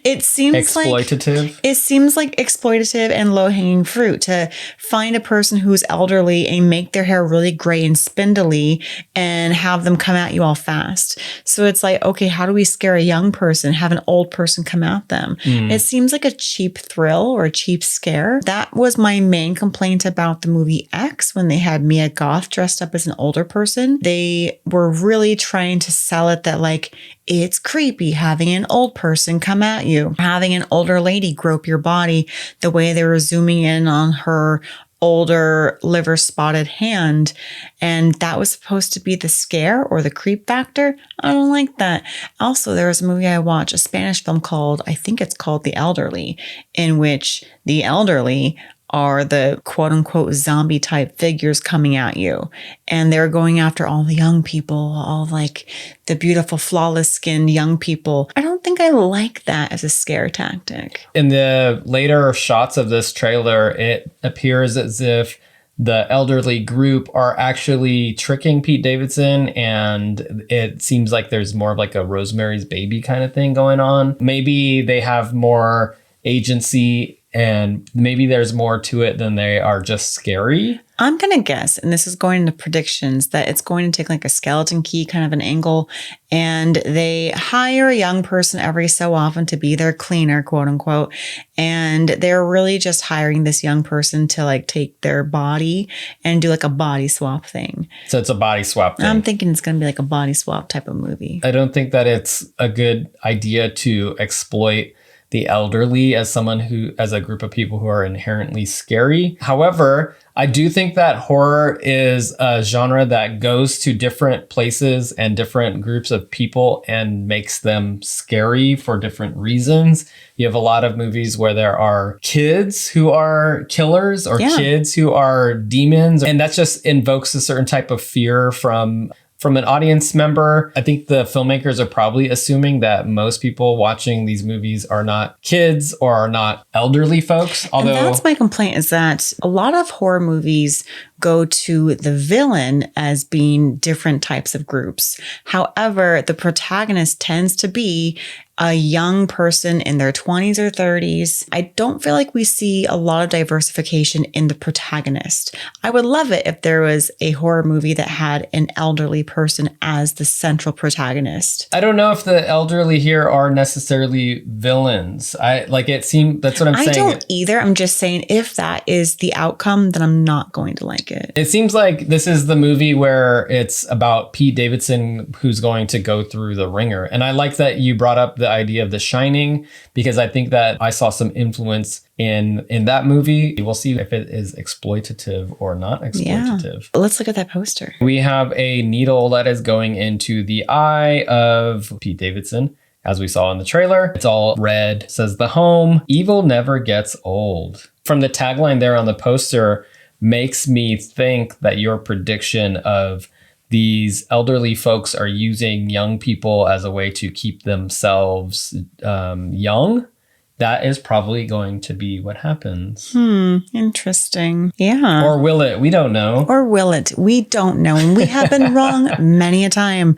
It seems exploitative. It seems like exploitative and low-hanging fruit to find a person who's elderly and make their hair really gray and spindly and have them come at you all fast. So it's like, okay, how do we scare a young person? Have an old person come at them. It seems like a cheap thrill or a cheap scare. That was my main complaint about the movie X when they had Mia Goth dressed up as an older person. They were really trying to sell it that like, it's creepy having an old person come at you, having an older lady grope your body the way they were zooming in on her older liver spotted hand. And that was supposed to be the scare or the creep factor. I don't like that. Also, there was a movie I watched, a Spanish film I think it's called The Elderly, in which the elderly are the quote unquote zombie type figures coming at you. And they're going after all the young people, all like the beautiful, flawless skinned young people. I don't think I like that as a scare tactic. In the later shots of this trailer, it appears as if the elderly group are actually tricking Pete Davidson, and it seems like there's more of like a Rosemary's Baby kind of thing going on. Maybe they have more agency and maybe there's more to it than they are just scary. I'm going to guess, and this is going into predictions, that it's going to take like a skeleton key kind of an angle, and they hire a young person every so often to be their cleaner, quote unquote, and they're really just hiring this young person to like take their body and do like a body swap thing. So it's a body swap thing. I'm thinking it's going to be like a body swap type of movie. I don't think that it's a good idea to exploit the elderly as a group of people who are inherently scary. However, I do think that horror is a genre that goes to different places and different groups of people and makes them scary for different reasons. You have a lot of movies where there are kids who are killers or kids who are demons. And that just invokes a certain type of fear from an audience member. I think the filmmakers are probably assuming that most people watching these movies are not kids or are not elderly folks. Although and that's my complaint, is that a lot of horror movies go to the villain as being different types of groups. However, the protagonist tends to be a young person in their 20s or 30s. I don't feel like we see a lot of diversification in the protagonist. I would love it if there was a horror movie that had an elderly person as the central protagonist. I don't know if the elderly here are necessarily villains. That's what I'm saying. I don't either. I'm just saying if that is the outcome, then I'm not going to like it. It seems like this is the movie where it's about Pete Davidson who's going to go through the ringer. And I like that you brought up the idea of The Shining, because I think that I saw some influence in that movie. We'll see if it is exploitative or not exploitative. Yeah. Let's look at that poster. We have a needle that is going into the eye of Pete Davidson, as we saw in the trailer. It's all red. It says the home. Evil never gets old. From the tagline there on the poster makes me think that your prediction of these elderly folks are using young people as a way to keep themselves young, that is probably going to be what happens. Interesting. Yeah. Or will it? We don't know. Or will it? We don't know. And we have been wrong many a time.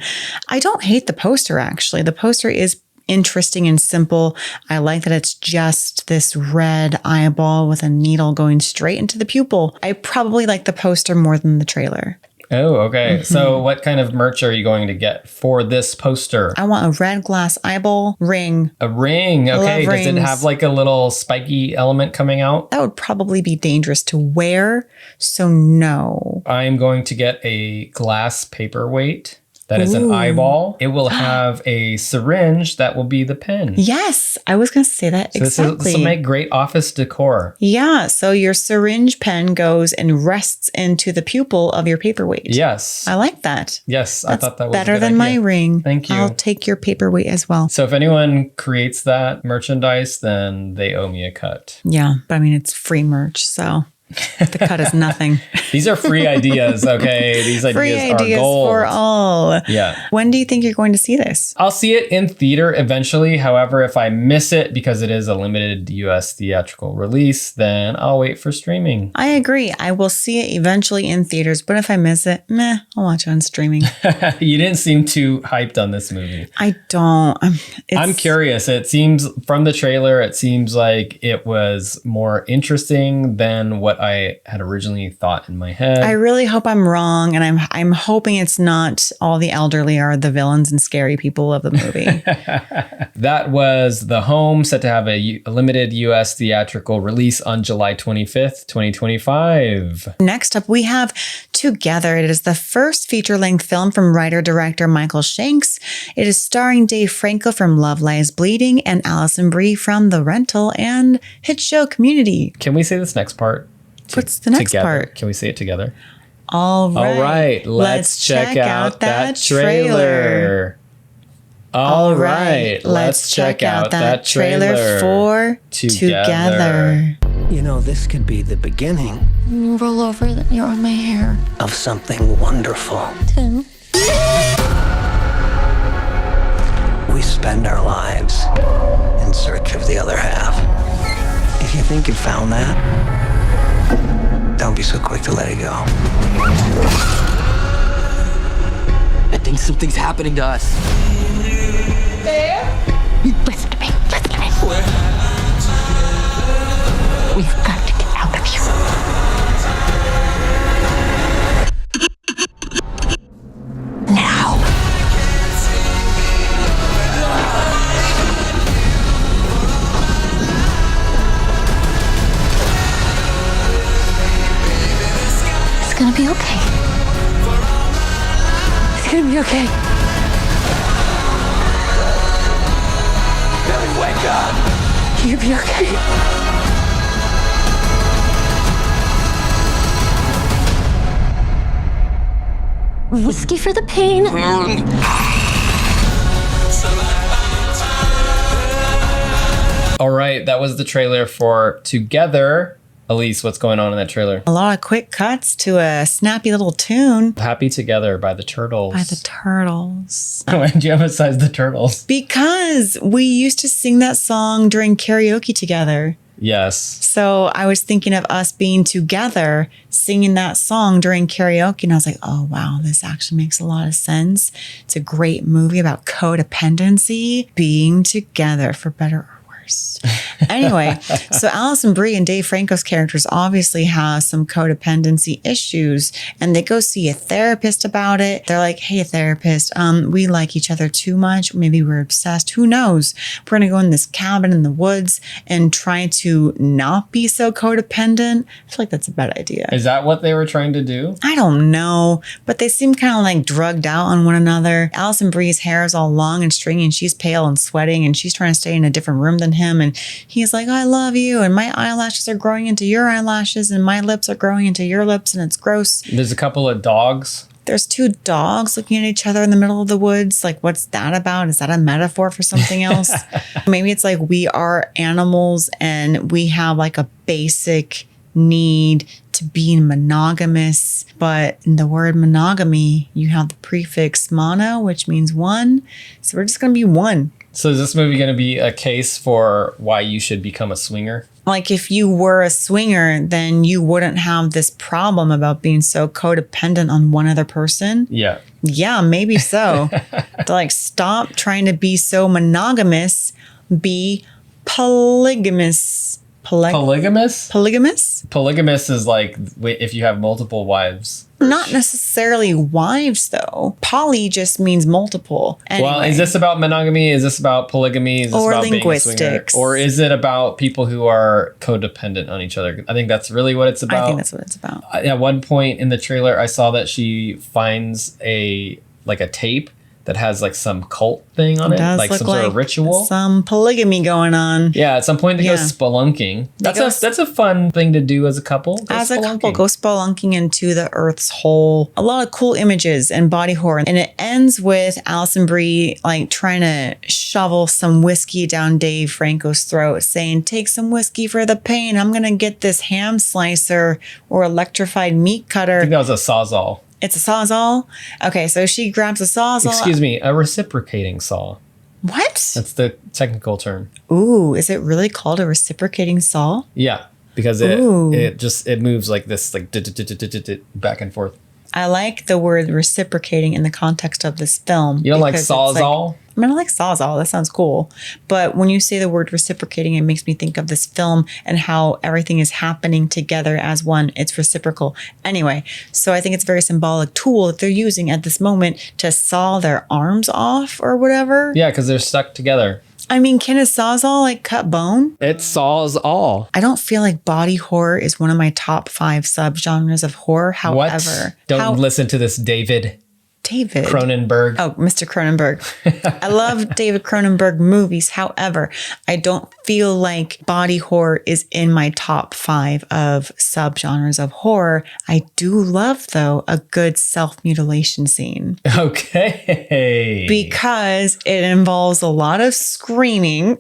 I don't hate the poster, actually. The poster is interesting and simple. I like that it's just this red eyeball with a needle going straight into the pupil. I probably like the poster more than the trailer. Oh, okay. So what kind of merch are you going to get for this poster? I want a red glass eyeball ring. A ring. Okay. Does it have like a little spiky element coming out? That would probably be dangerous to wear. So no. I'm going to get a glass paperweight. That is an eyeball. It will have a syringe that will be the pen. Yes, I was going to say that exactly. This will make great office decor. Yeah, so your syringe pen goes and rests into the pupil of your paperweight. Yes. I like that. Yes, I thought that was better a good than idea. my ring. Thank you. I'll take your paperweight as well. So if anyone creates that merchandise, then they owe me a cut. Yeah, but I mean, it's free merch, so... the cut is nothing. These are free ideas, okay? These free ideas ideas are gold. for all. Yeah. When do you think you're going to see this? I'll see it in theater eventually. However, if I miss it because it is a limited US theatrical release, then I'll wait for streaming. I agree. I will see it eventually in theaters, but if I miss it, I'll watch it on streaming. You didn't seem too hyped on this movie. I don't. I'm curious. It seems from the trailer, it seems like it was more interesting than what I had originally thought in my head. I really hope I'm wrong, and I'm hoping it's not all the elderly are the villains and scary people of the movie. That was The Home, set to have a limited US theatrical release on July 25th, 2025. Next up, we have Together. It is the first feature-length film from writer-director Michael Shanks. It is starring Dave Franco from Love Lies Bleeding and Alison Brie from The Rental and hit show Community. Can we say this next part? What's the next part? Can we say it together? All right. Let's check out that trailer. All right. Let's check out that trailer for Together. You know, this could be the beginning You roll over, you're on my hair. of something wonderful. Tim. We spend our lives in search of the other half. If you think you found that, don't be so quick to let it go. I think something's happening to us. Listen to me. Listen to me. We've got to get out of here. Now. It's gonna be okay. It's gonna be okay. Billy, wake up. You'll be okay. Whiskey for the pain. All right. That was the trailer for Together. Aleece, what's going on in that trailer? A lot of quick cuts to a snappy little tune. Happy Together by the Turtles. By the Turtles. Why did you emphasize the Turtles? Because we used to sing that song during karaoke together. Yes. So I was thinking of us being together singing that song during karaoke. And I was like, oh, wow, this actually makes a lot of sense. It's a great movie about codependency, being together for better or worse. Anyway, so Alison Brie and Dave Franco's characters obviously have some codependency issues, and they go see a therapist about it. They're like, hey, therapist, we like each other too much. Maybe we're obsessed. Who knows? We're going to go in this cabin in the woods and try to not be so codependent. I feel like that's a bad idea. Is that what they were trying to do? I don't know, but they seem kind of like drugged out on one another. Alison Brie's hair is all long and stringy, and she's pale and sweating, and she's trying to stay in a different room than him. And he's like, I love you, and my eyelashes are growing into your eyelashes, and my lips are growing into your lips, and it's gross. There's a couple of dogs. There's two dogs looking at each other in the middle of the woods. Like, what's that about? Is that a metaphor for something else? Maybe it's like we are animals and we have like a basic need to be monogamous. But in the word monogamy, you have the prefix mono, which means one. So we're just going to be one. So is this movie going to be a case for why you should become a swinger? Like if you were a swinger, then you wouldn't have this problem about being so codependent on one other person. Yeah. Yeah, maybe so. To like stop trying to be so monogamous, be polygamous. Polygamous? Polygamous? Polygamous is like if you have multiple wives. Not necessarily wives, though. Poly just means multiple. Anyway. Well, is this about monogamy? Is this about polygamy? Is this or about linguistics? Being a swinger? Or is it about people who are codependent on each other? I think that's really what it's about. I think that's what it's about. At one point in the trailer, I saw that she finds a tape that has like some cult thing on it, like some sort of ritual. Some polygamy going on. Yeah, at some point they go spelunking. That's a fun thing to do as a couple. Go spelunking into the Earth's hole. A lot of cool images and body horror. And it ends with Alison Brie like trying to shovel some whiskey down Dave Franco's throat, saying, take some whiskey for the pain. I'm going to get this ham slicer or electrified meat cutter. I think that was a Sawzall. It's a Sawzall? Okay, so she grabs a Sawzall. Excuse me, a reciprocating saw. What? That's the technical term. Ooh, is it really called a reciprocating saw? Yeah, because it moves like this, like back and forth. I like the word reciprocating in the context of this film. You don't like Sawzall? I mean, I like Sawzall. That sounds cool. But when you say the word reciprocating, it makes me think of this film and how everything is happening together as one. It's reciprocal. Anyway, so I think it's a very symbolic tool that they're using at this moment to saw their arms off or whatever. Yeah, because they're stuck together. I mean, can a Sawzall like cut bone? It saws all. I don't feel like body horror is one of my top 5 subgenres of horror. However, Don't listen to this, David Cronenberg. Oh, Mr. Cronenberg. I love David Cronenberg movies. However, I don't feel like body horror is in my top 5 of subgenres of horror. I do love, though, a good self-mutilation scene. Okay. Because it involves a lot of screaming.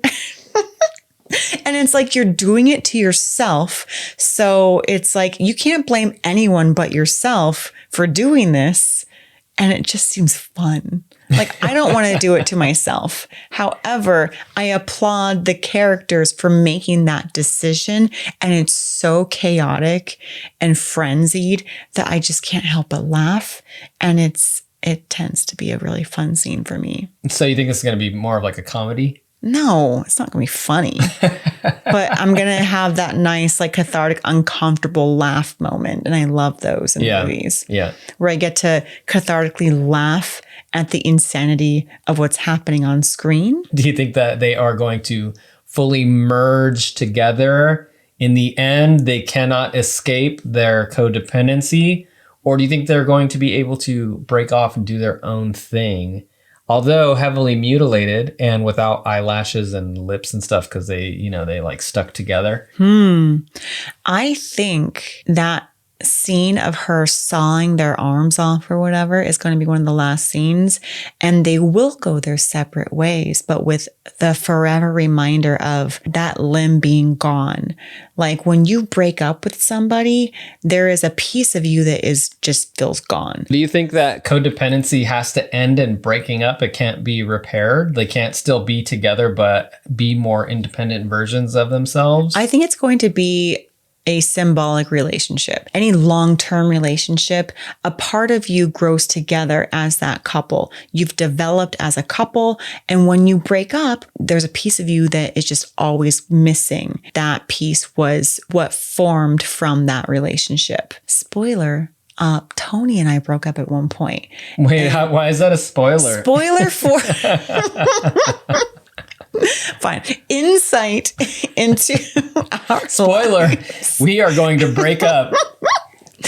And it's like you're doing it to yourself. So it's like you can't blame anyone but yourself for doing this. And it just seems fun. Like, I don't want to do it to myself. However, I applaud the characters for making that decision. And it's so chaotic and frenzied that I just can't help but laugh. And it tends to be a really fun scene for me. So you think this is going to be more of like a comedy? No, it's not going to be funny. But I'm going to have that nice, like, cathartic, uncomfortable laugh moment. And I love those in movies. Yeah. Where I get to cathartically laugh at the insanity of what's happening on screen. Do you think that they are going to fully merge together? In the end, they cannot escape their codependency? Or do you think they're going to be able to break off and do their own thing? Although heavily mutilated and without eyelashes and lips and stuff because they like stuck together. I think that scene of her sawing their arms off or whatever is going to be one of the last scenes, and they will go their separate ways, but with the forever reminder of that limb being gone. Like when you break up with somebody, there is a piece of you that is just feels gone. Do you think that codependency has to end in breaking up? It can't be repaired? They can't still be together but be more independent versions of themselves? I think it's going to be a symbolic relationship. Any long-term relationship, a part of you grows together as that couple. You've developed as a couple, and when you break up, there's a piece of you that is just always missing. That piece was what formed from that relationship. Spoiler, Tony and I broke up at one point. Wait, why is that a spoiler? Spoiler for... Fine. Insight into our spoiler. We are going to break up.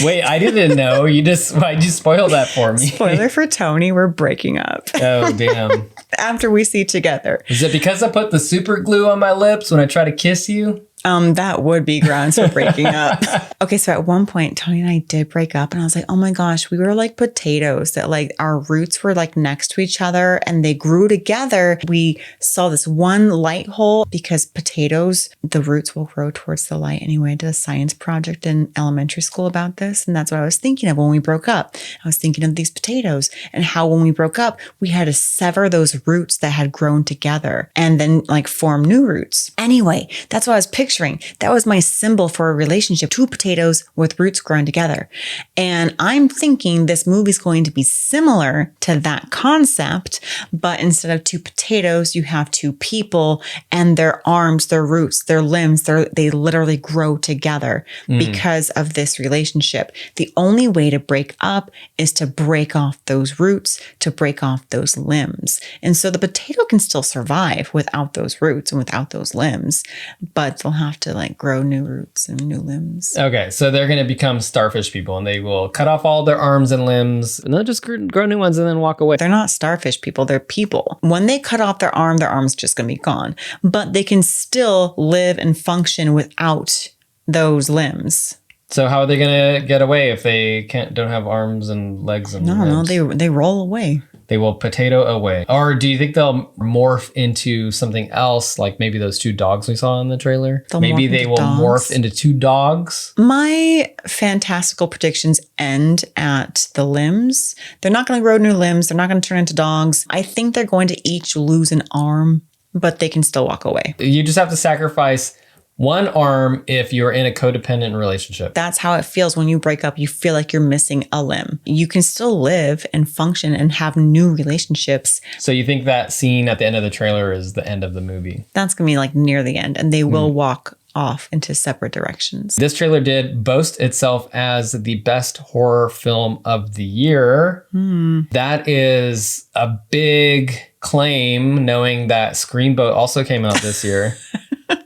Wait, I didn't know. Why'd you spoil that for me? Spoiler for Tony, we're breaking up. Oh, damn. After we see together. Is it because I put the super glue on my lips when I try to kiss you? That would be grounds for breaking up. Okay, so at one point, Tony and I did break up, and I was like, oh my gosh, we were like potatoes that like our roots were like next to each other and they grew together. We saw this one light hole because potatoes, the roots will grow towards the light. Anyway, I did a science project in elementary school about this, and that's what I was thinking of when we broke up. I was thinking of these potatoes and how when we broke up, we had to sever those roots that had grown together and then like form new roots. Anyway, that's what I was picturing. That was my symbol for a relationship. Two potatoes with roots growing together. And I'm thinking this movie's going to be similar to that concept, but instead of two potatoes, you have two people and their arms, their roots, their limbs, they literally grow together because of this relationship. The only way to break up is to break off those roots, to break off those limbs. And so the potato can still survive without those roots and without those limbs, but they'll have to like grow new roots and new limbs. Okay, so they're going to become starfish people and they will cut off all their arms and limbs and they'll just grow new ones and then walk away. They're not starfish people, they're people. When they cut off their arm's just going to be gone, but they can still live and function without those limbs. So how are they going to get away if they don't have arms and legs and limbs? No, they roll away. They will potato away. Or do you think they'll morph into something else, like maybe those two dogs we saw in the trailer? Maybe they will morph into two dogs? My fantastical predictions end at the limbs. They're not going to grow new limbs. They're not going to turn into dogs. I think they're going to each lose an arm, but they can still walk away. You just have to sacrifice one arm if you're in a codependent relationship. That's how it feels when you break up. You feel like you're missing a limb. You can still live and function and have new relationships. So you think that scene at the end of the trailer is the end of the movie? That's going to be like near the end, and they will walk off into separate directions. This trailer did boast itself as the best horror film of the year. That is a big claim, knowing that Screamboat also came out this year.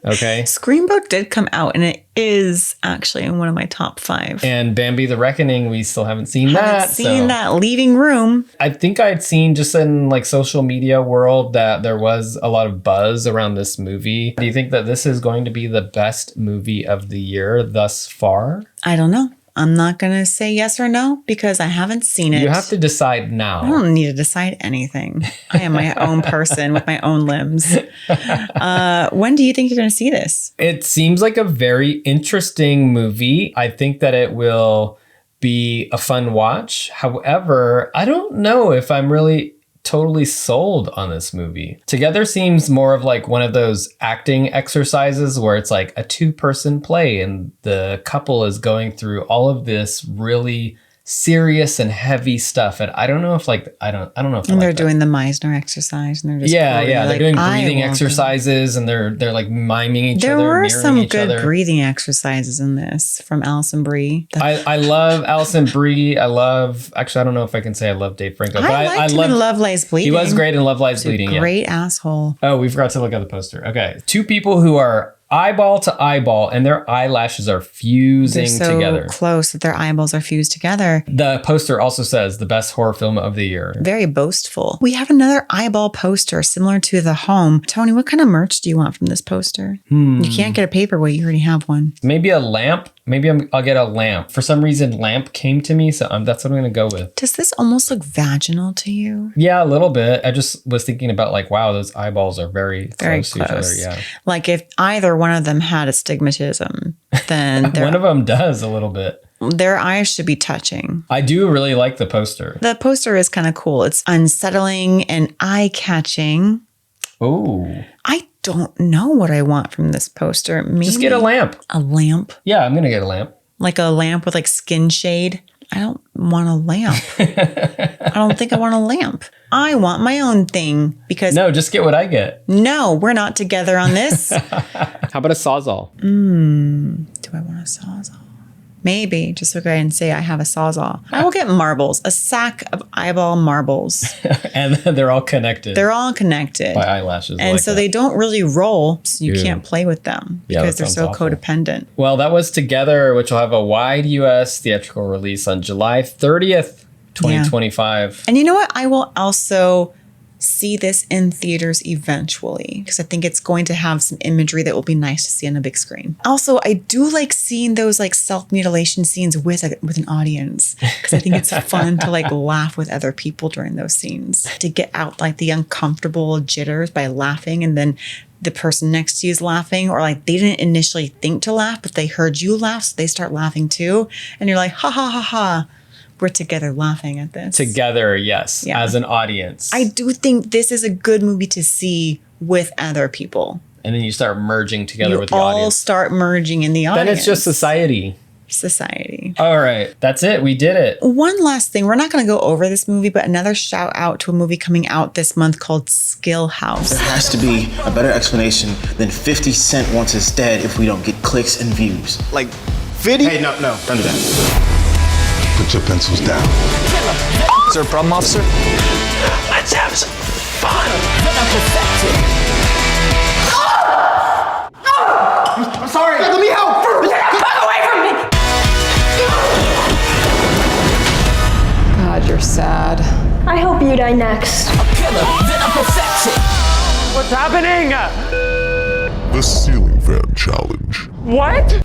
Okay. Screamboat did come out, and it is actually in one of my top 5. And Bambi the Reckoning, we still haven't seen that. Haven't seen that. Leaving Room. I think I'd seen just in like social media world that there was a lot of buzz around this movie. Do you think that this is going to be the best movie of the year thus far? I don't know. I'm not going to say yes or no because I haven't seen it. You have to decide now. I don't need to decide anything. I am my own person with my own limbs. When do you think you're going to see this? It seems like a very interesting movie. I think that it will be a fun watch. However, I don't know if I'm really totally sold on this movie. Together seems more of like one of those acting exercises where it's like a 2-person play and the couple is going through all of this really serious and heavy stuff, and I don't know if like I don't know if and they're doing the Meisner exercise, and they're just they're doing breathing exercises, and they're like miming each other. There were some good breathing exercises in this from Alison Brie. I love Alison Brie. I don't know if I can say I love Dave Franco, but I love Love Lies Bleeding. He was great in Love Lies Bleeding. Great asshole. Oh, we forgot to look at the poster. Okay, 2 people who are eyeball to eyeball and their eyelashes are fusing together. They're so close that their eyeballs are fused together. The poster also says the best horror film of the year. Very boastful. We have another eyeball poster similar to The Home. Tony, what kind of merch do you want from this poster? You can't get a paperweight. You already have one. Maybe a lamp Maybe I'll get a lamp. For some reason, lamp came to me, so that's what I'm going to go with. Does this almost look vaginal to you? Yeah, a little bit. I just was thinking about like, wow, those eyeballs are very close to each other. Yeah. Like if either one of them had astigmatism, then one of them does a little bit. Their eyes should be touching. I do really like the poster. The poster is kind of cool. It's unsettling and eye-catching. Oh. I don't know what I want from this poster. Maybe just get a lamp. A lamp? Yeah, I'm going to get a lamp. Like a lamp with like skin shade? I don't want a lamp. I don't think I want a lamp. I want my own thing because... No, just get what I get. No, we're not together on this. How about a Sawzall? Do I want a Sawzall? Maybe, just so I can say I have a Sawzall. I will get marbles, a sack of eyeball marbles. And they're all connected. They're all connected. By eyelashes. And like so that. they don't really roll, so you can't play with them because they're so awful. codependent. Well, that was Together, which will have a wide US theatrical release on July 30th, 2025. Yeah. And you know what? I will also see this in theaters eventually because I think it's going to have some imagery that will be nice to see on a big screen. Also, I do like seeing those like self-mutilation scenes with an audience because I think it's fun to like laugh with other people during those scenes, to get out like the uncomfortable jitters by laughing, and then the person next to you is laughing, or like they didn't initially think to laugh, but they heard you laugh, so they start laughing too. And you're like, ha ha ha ha. We're together laughing at this. Together, yes, as an audience. I do think this is a good movie to see with other people. And then you start merging together with the You all audience. start merging in the audience. Then it's just society. Society. All right. That's it. We did it. One last thing. We're not going to go over this movie, but another shout out to a movie coming out this month called Skill House. There has to be a better explanation than 50 Cent wants us dead if we don't get clicks and views. Like, 50? Hey, no, don't do that. Put your pencils down. Is there a problem, officer? Let's have some fun. I'm sorry. Let me help. Get away from me. God, you're sad. I hope you die next. What's happening? The ceiling fan challenge. What?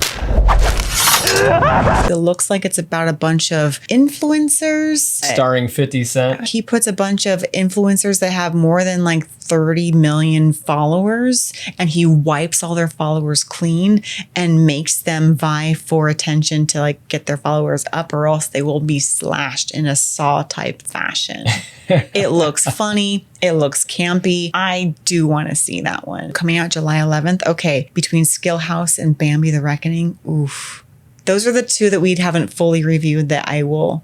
It looks like it's about a bunch of influencers. Starring 50 Cent. He puts a bunch of influencers that have more than like 30 million followers, and he wipes all their followers clean and makes them vie for attention to like get their followers up, or else they will be slashed in a Saw type fashion. It looks funny. It looks campy. I do want to see that one. Coming out July 11th. Okay, between Skill House and Bambi the Reckoning. Oof. Those are the two that we haven't fully reviewed that I will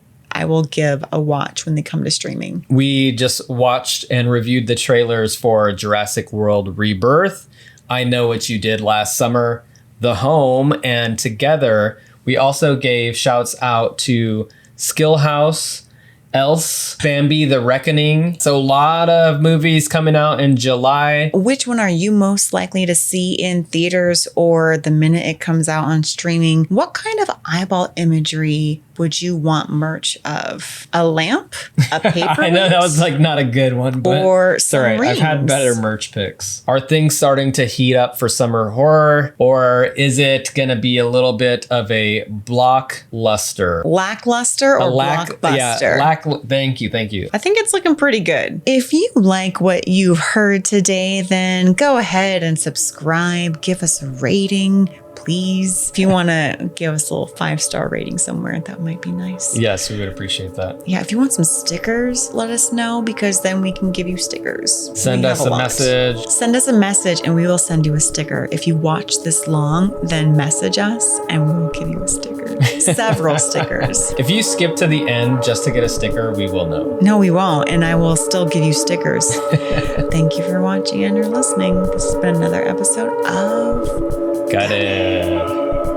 give a watch when they come to streaming. We just watched and reviewed the trailers for Jurassic World Rebirth, I Know What You Did Last Summer, The Home, and Together. We also gave shouts out to Skill House, Else, Bambi the Reckoning. So a lot of movies coming out in July. Which one are you most likely to see in theaters or the minute it comes out on streaming? What kind of eyeball imagery would you want merch of? A lamp? A paper? I know that was like not a good one, but or it's all right. I've had better merch picks. Are things starting to heat up for summer horror, or is it going to be a little bit of a blockluster? Lackluster or blockbuster? Yeah, thank you. I think it's looking pretty good. If you like what you've heard today, then go ahead and subscribe. Give us a rating, please. If you want to give us a little 5-star rating somewhere, that might be nice. Yes, we would appreciate that. Yeah, if you want some stickers, let us know, because then we can give you stickers. Send us a message. Send us a message and we will send you a sticker. If you watch this long, then message us and we will give you a sticker. Several stickers. If you skip to the end just to get a sticker, we will know. No, we won't. And I will still give you stickers. Thank you for watching and or listening. This has been another episode of Got it.